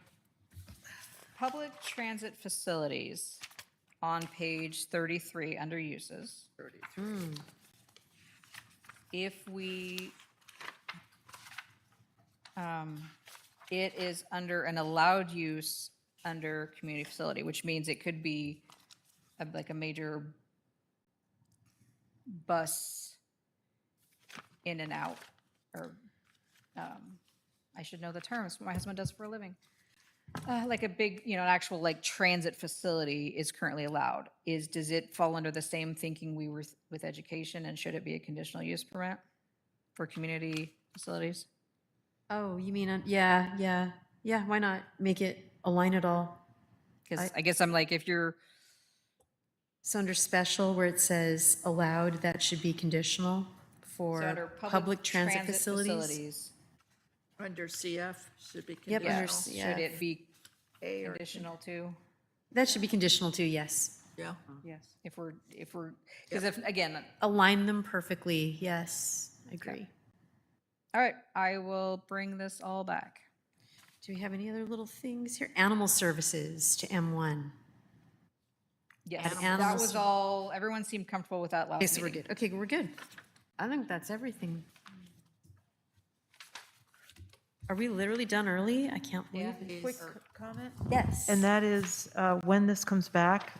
Public transit facilities on page 33 under uses. 33. If we, it is under an allowed use under community facility, which means it could be like a major bus in and out, or I should know the terms, what my husband does for a living. Like a big, an actual like transit facility is currently allowed. Does it fall under the same thinking we were with education, and should it be a conditional use permit for community facilities? Oh, you mean, yeah, why not make it, align it all? Because I guess I'm like, if you're, So under special where it says allowed, that should be conditional so under for public transit facilities? Under CF should be Yep, under conditional. Yeah. should it be A or conditional too? That should be conditional too, yes. Yeah. Yes. If we're, because if, again, Align them perfectly, yes, I agree. all right, I will bring this all back. Do we have any other little things here? Animal services to M1. Yes, Add that animals. was all, everyone seemed comfortable with that last Okay, so we're meeting. good. Okay, we're good. I think that's everything. Are we literally done early? I can't believe Yeah. it. Quick comment? Yes. And that is, when this comes back,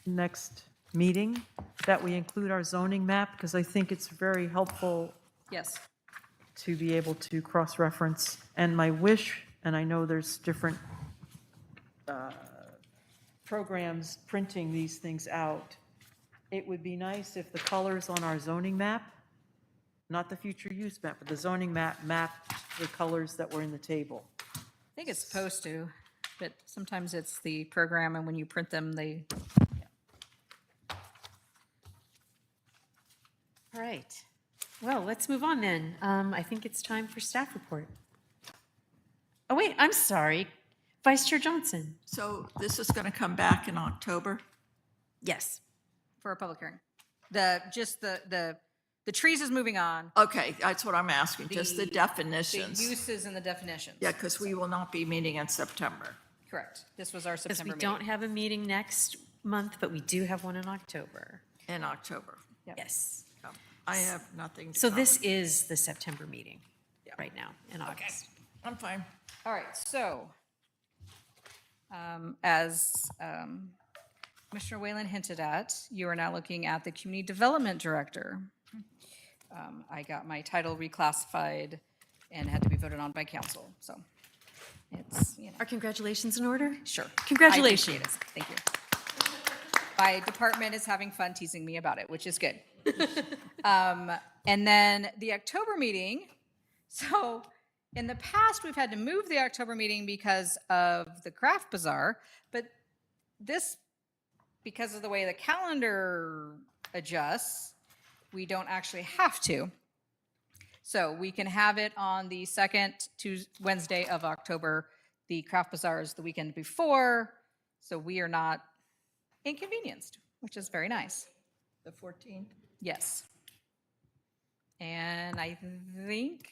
next meeting, that we include our zoning map, because I think it's very helpful Yes. to be able to cross-reference. And my wish, and I know there's different programs printing these things out, it would be nice if the colors on our zoning map, not the future use map, but the zoning map, the colors that were in the table. I think it's supposed to, but sometimes it's the program, and when you print them, they, All right. Well, let's move on then. I think it's time for staff report. Oh, wait, I'm sorry. Vice Chair Johnson. So this is going to come back in October? Yes. for a public hearing. Just the trees is moving on. Okay, that's what I'm asking, just the The definitions. uses and the definitions. Yeah, because we will not be meeting in September. Correct. This was our Because we September don't meeting. have a meeting next month, but we do have one in October. In October. Yes. I have nothing to So comment. this is the September meeting right now in August. I'm fine. All right, so as Commissioner Whalen hinted at, you are now looking at the Community Development Director. I got my title reclassified and had to be voted on by council, so it's, Are congratulations in order? sure. Congratulations. I appreciate it. Thank you. My department is having fun teasing me about it, which is good. And then the October meeting, so in the past, we've had to move the October meeting because of the craft bazaar, but this, because of the way the calendar adjusts, we don't actually have to. So we can have it on the second Wednesday of October. The craft bazaar is the weekend before, so we are not inconvenienced, which is very nice. The 14th? Yes. And I think,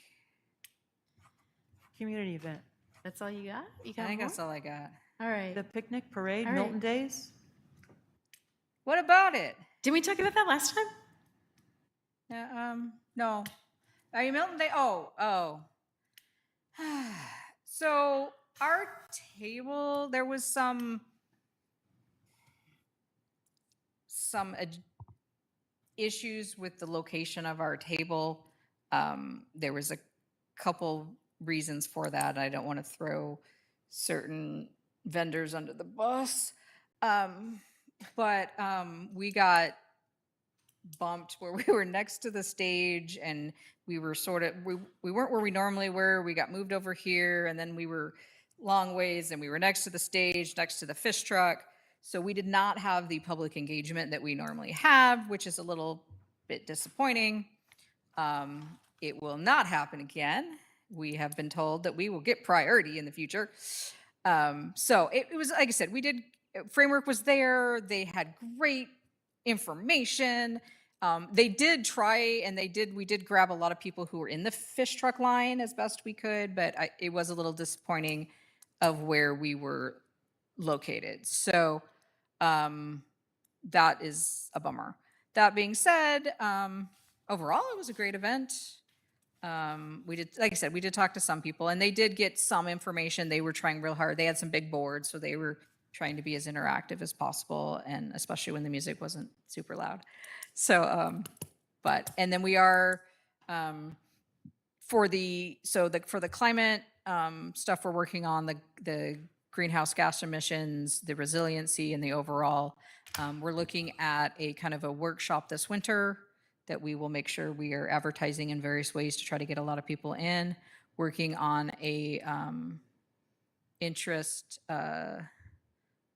Community event, That's all you got? You I got think more? that's all I got. All right. the picnic parade, All right. Milton Days? What about it? Didn't we talk about that last time? No. Are you Milton Day? Oh. So our table, there was some issues with the location of our table. There was a couple reasons for that. I don't want to throw certain vendors under the bus. But we got bumped where we were next to the stage and we were we weren't where we normally were. We got moved over here and then we were long ways and we were next to the stage, next to the fish truck. So we did not have the public engagement that we normally have, which is a little bit disappointing. It will not happen again. We have been told that we will get priority in the future. So it was, like I said, Framework was there. They had great information. They did try and we did grab a lot of people who were in the fish truck line as best we could, but it was a little disappointing of where we were located. So that is a bummer. That being said, overall, it was a great event. Like I said, we did talk to some people and they did get some information. They were trying real hard. They had some big boards, so they were trying to be as interactive as possible, and especially when the music wasn't super loud. So, and then we are, for the climate stuff, we're working on the greenhouse gas emissions, the resiliency, and the overall. We're looking at a kind of a workshop this winter that we will make sure we are advertising in various ways to try to get a lot of people in, working on a interest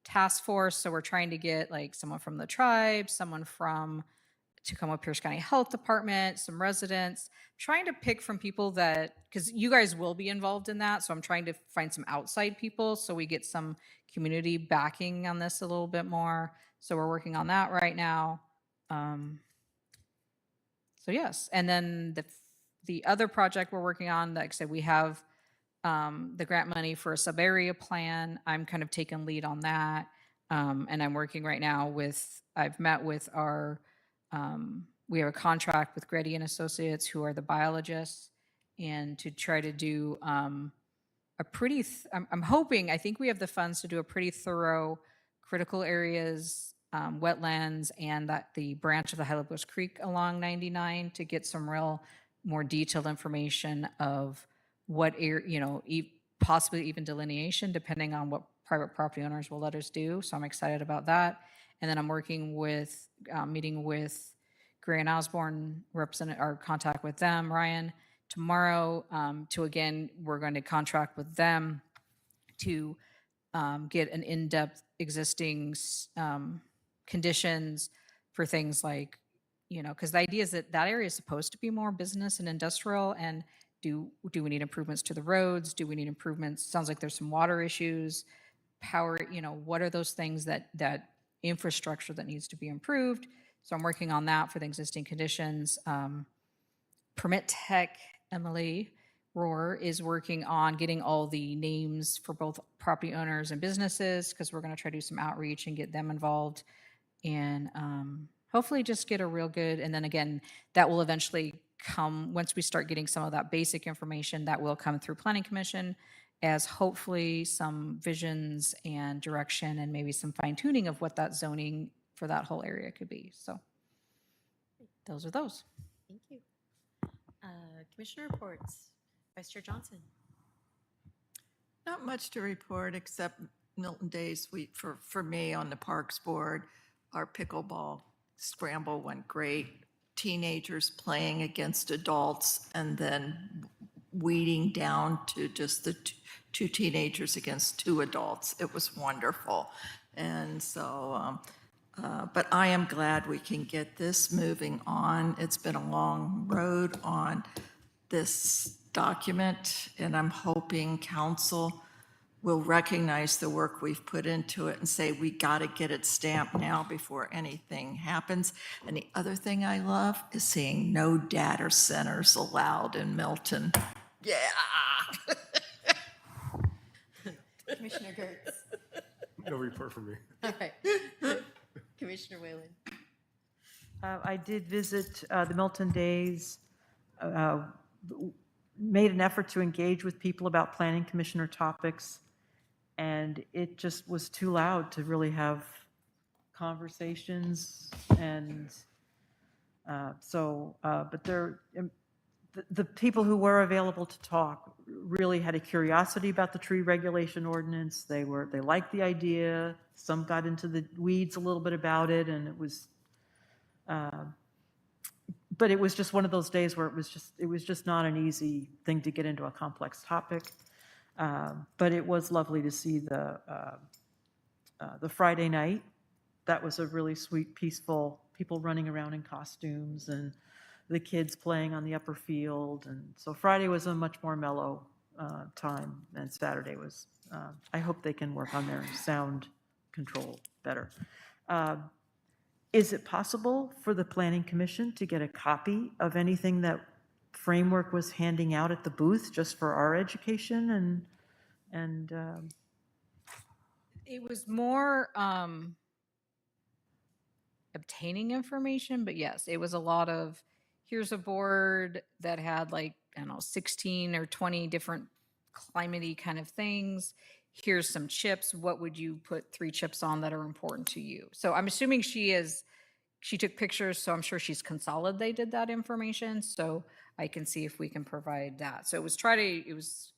task force. So we're trying to get like someone from the tribe, someone to come up Pierce County Health Department, some residents, trying to pick from people because you guys will be involved in that. So I'm trying to find some outside people so we get some community backing on this a little bit more. So we're working on that right now. So yes, and then the other project we're working on, like I said, we have the grant money for a sub-area plan. I'm kind of taking lead on that. And I'm working right now I've met with we have a contract with Grady and Associates, who are the biologists, and to try to do I'm hoping, I think we have the funds to do a pretty thorough critical areas, wetlands, and the branch of the Highland Creek along 99 to get some real more detailed information of what possibly even delineation, depending on what private property owners will let us do. So I'm excited about that. And then I'm working with, meeting with Gray and Osborne, our contact with them, Ryan, tomorrow, we're going to contract with them to get an in-depth existing conditions for things like, because the idea is that area is supposed to be more business and industrial, and do we need improvements to the roads? Do we need improvements? Sounds like there's some water issues, power, what are those things that infrastructure that needs to be improved? So I'm working on that for the existing conditions. Permit Tech, Emily Rohr, is working on getting all the names for both property owners and businesses, because we're going to try to do some outreach and get them involved, and hopefully just get a real good, and then again, that will eventually come, once we start getting some of that basic information, that will come through Planning Commission as hopefully some visions and direction and maybe some fine tuning of what that zoning for that whole area could be. So those are those. Thank you. Commissioner reports. Vice Chair Johnson. Not much to report except Milton Days week for me on the Parks Board. our pickleball scramble went great. Teenagers playing against adults and then weeding down to just the two teenagers against two adults. It was wonderful. And so, but I am glad we can get this moving on. It's been a long road on this document, and I'm hoping council will recognize the work we've put into it and say, we got to get it stamped now before anything happens. And the other thing I love is seeing no data centers allowed in Milton. Yeah. Commissioner Gertz. No report from me. All right. Commissioner Whalen. I did visit the Milton Days, made an effort to engage with people about planning commissioner topics, and it just was too loud to really have conversations. And but the people who were available to talk really had a curiosity about the tree regulation ordinance. They liked the idea. Some got into the weeds a little bit about it, and it was, but it was just one of those days where it was just not an easy thing to get into a complex topic. But it was lovely to see the Friday night. That was a really sweet, peaceful, people running around in costumes and the kids playing on the upper field. And so Friday was a much more mellow time, and Saturday was, I hope they can work on their sound control better. Is it possible for the Planning Commission to get a copy of anything that Framework was handing out at the booth, just for our education? And It was more obtaining information, but yes, it was a lot of, here's a board that had like, I don't know, 16 or 20 different climate-y kind of things. Here's some chips. What would you put 3 chips on that are important to you? So I'm assuming she took pictures, so I'm sure she's consolidated that information. So I can see if we can provide that. So it was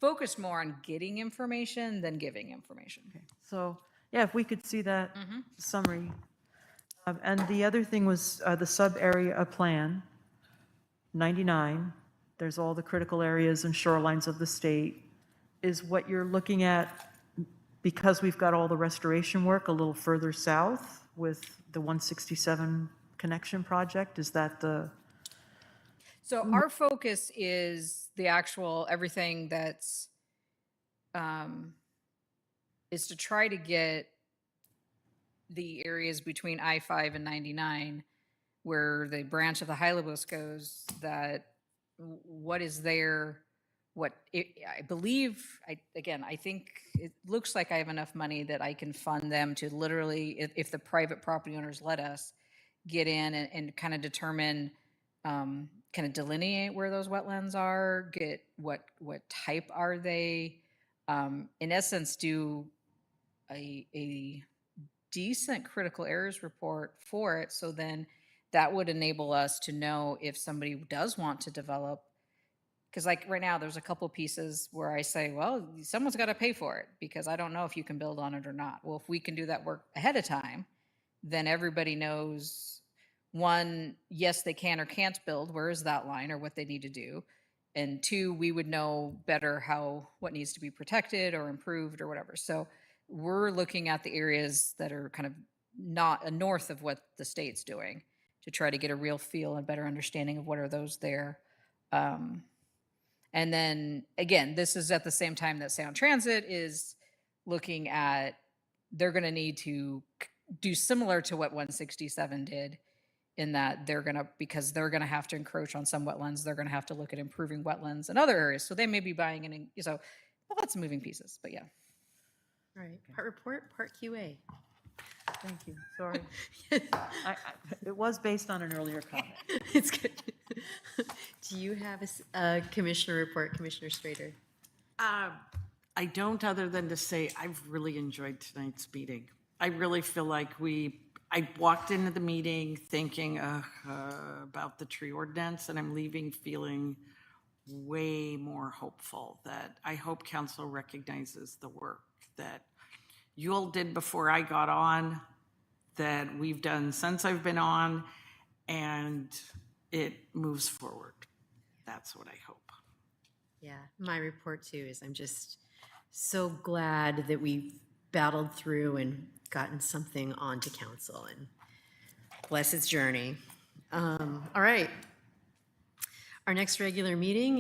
focused more on getting information than giving information. so, yeah, if we could see that summary. And the other thing was the sub-area plan, 99. There's all the critical areas and shorelines of the state. Is what you're looking at, because we've got all the restoration work a little further south with the 167 connection project? Is that the? So our focus is the actual, everything that's, is to try to get the areas between I-5 and 99, where the branch of the Hylobus goes, that what is there, I believe, I think it looks like I have enough money that I can fund them to literally, if the private property owners let us, get in and kind of determine, kind of delineate where those wetlands are, get what type are they, in essence, do a decent critical areas report for it. So then that would enable us to know if somebody does want to develop. Because like right now, there's a couple pieces where I say, well, someone's got to pay for it because I don't know if you can build on it or not. Well, if we can do that work ahead of time, then everybody knows, one, yes, they can or can't build. Where is that line or what they need to do? And 2, we would know better what needs to be protected or improved or whatever. So we're looking at the areas that are kind of not north of what the state's doing to try to get a real feel and better understanding of what are those there. And then again, this is at the same time that Sound Transit is looking at, they're going to need to do similar to what 167 did, in that because they're going to have to encroach on some wetlands, they're going to have to look at improving wetlands in other areas. So they may be buying so lots of moving pieces, but yeah. All right, part report, part QA. Thank you, sorry. It was based on an earlier comment. It's good. Do you have a commissioner report, Commissioner Strader? I don't, other than to say I've really enjoyed tonight's meeting. I really feel like I walked into the meeting thinking about the tree ordinance, and I'm leaving feeling way more hopeful that I hope council recognizes the work that you all did before I got on, that we've done since I've been on, and it moves forward. That's what I hope. Yeah, my report too is I'm just so glad that we've battled through and gotten something onto council, and bless its journey. All right. Our next regular meeting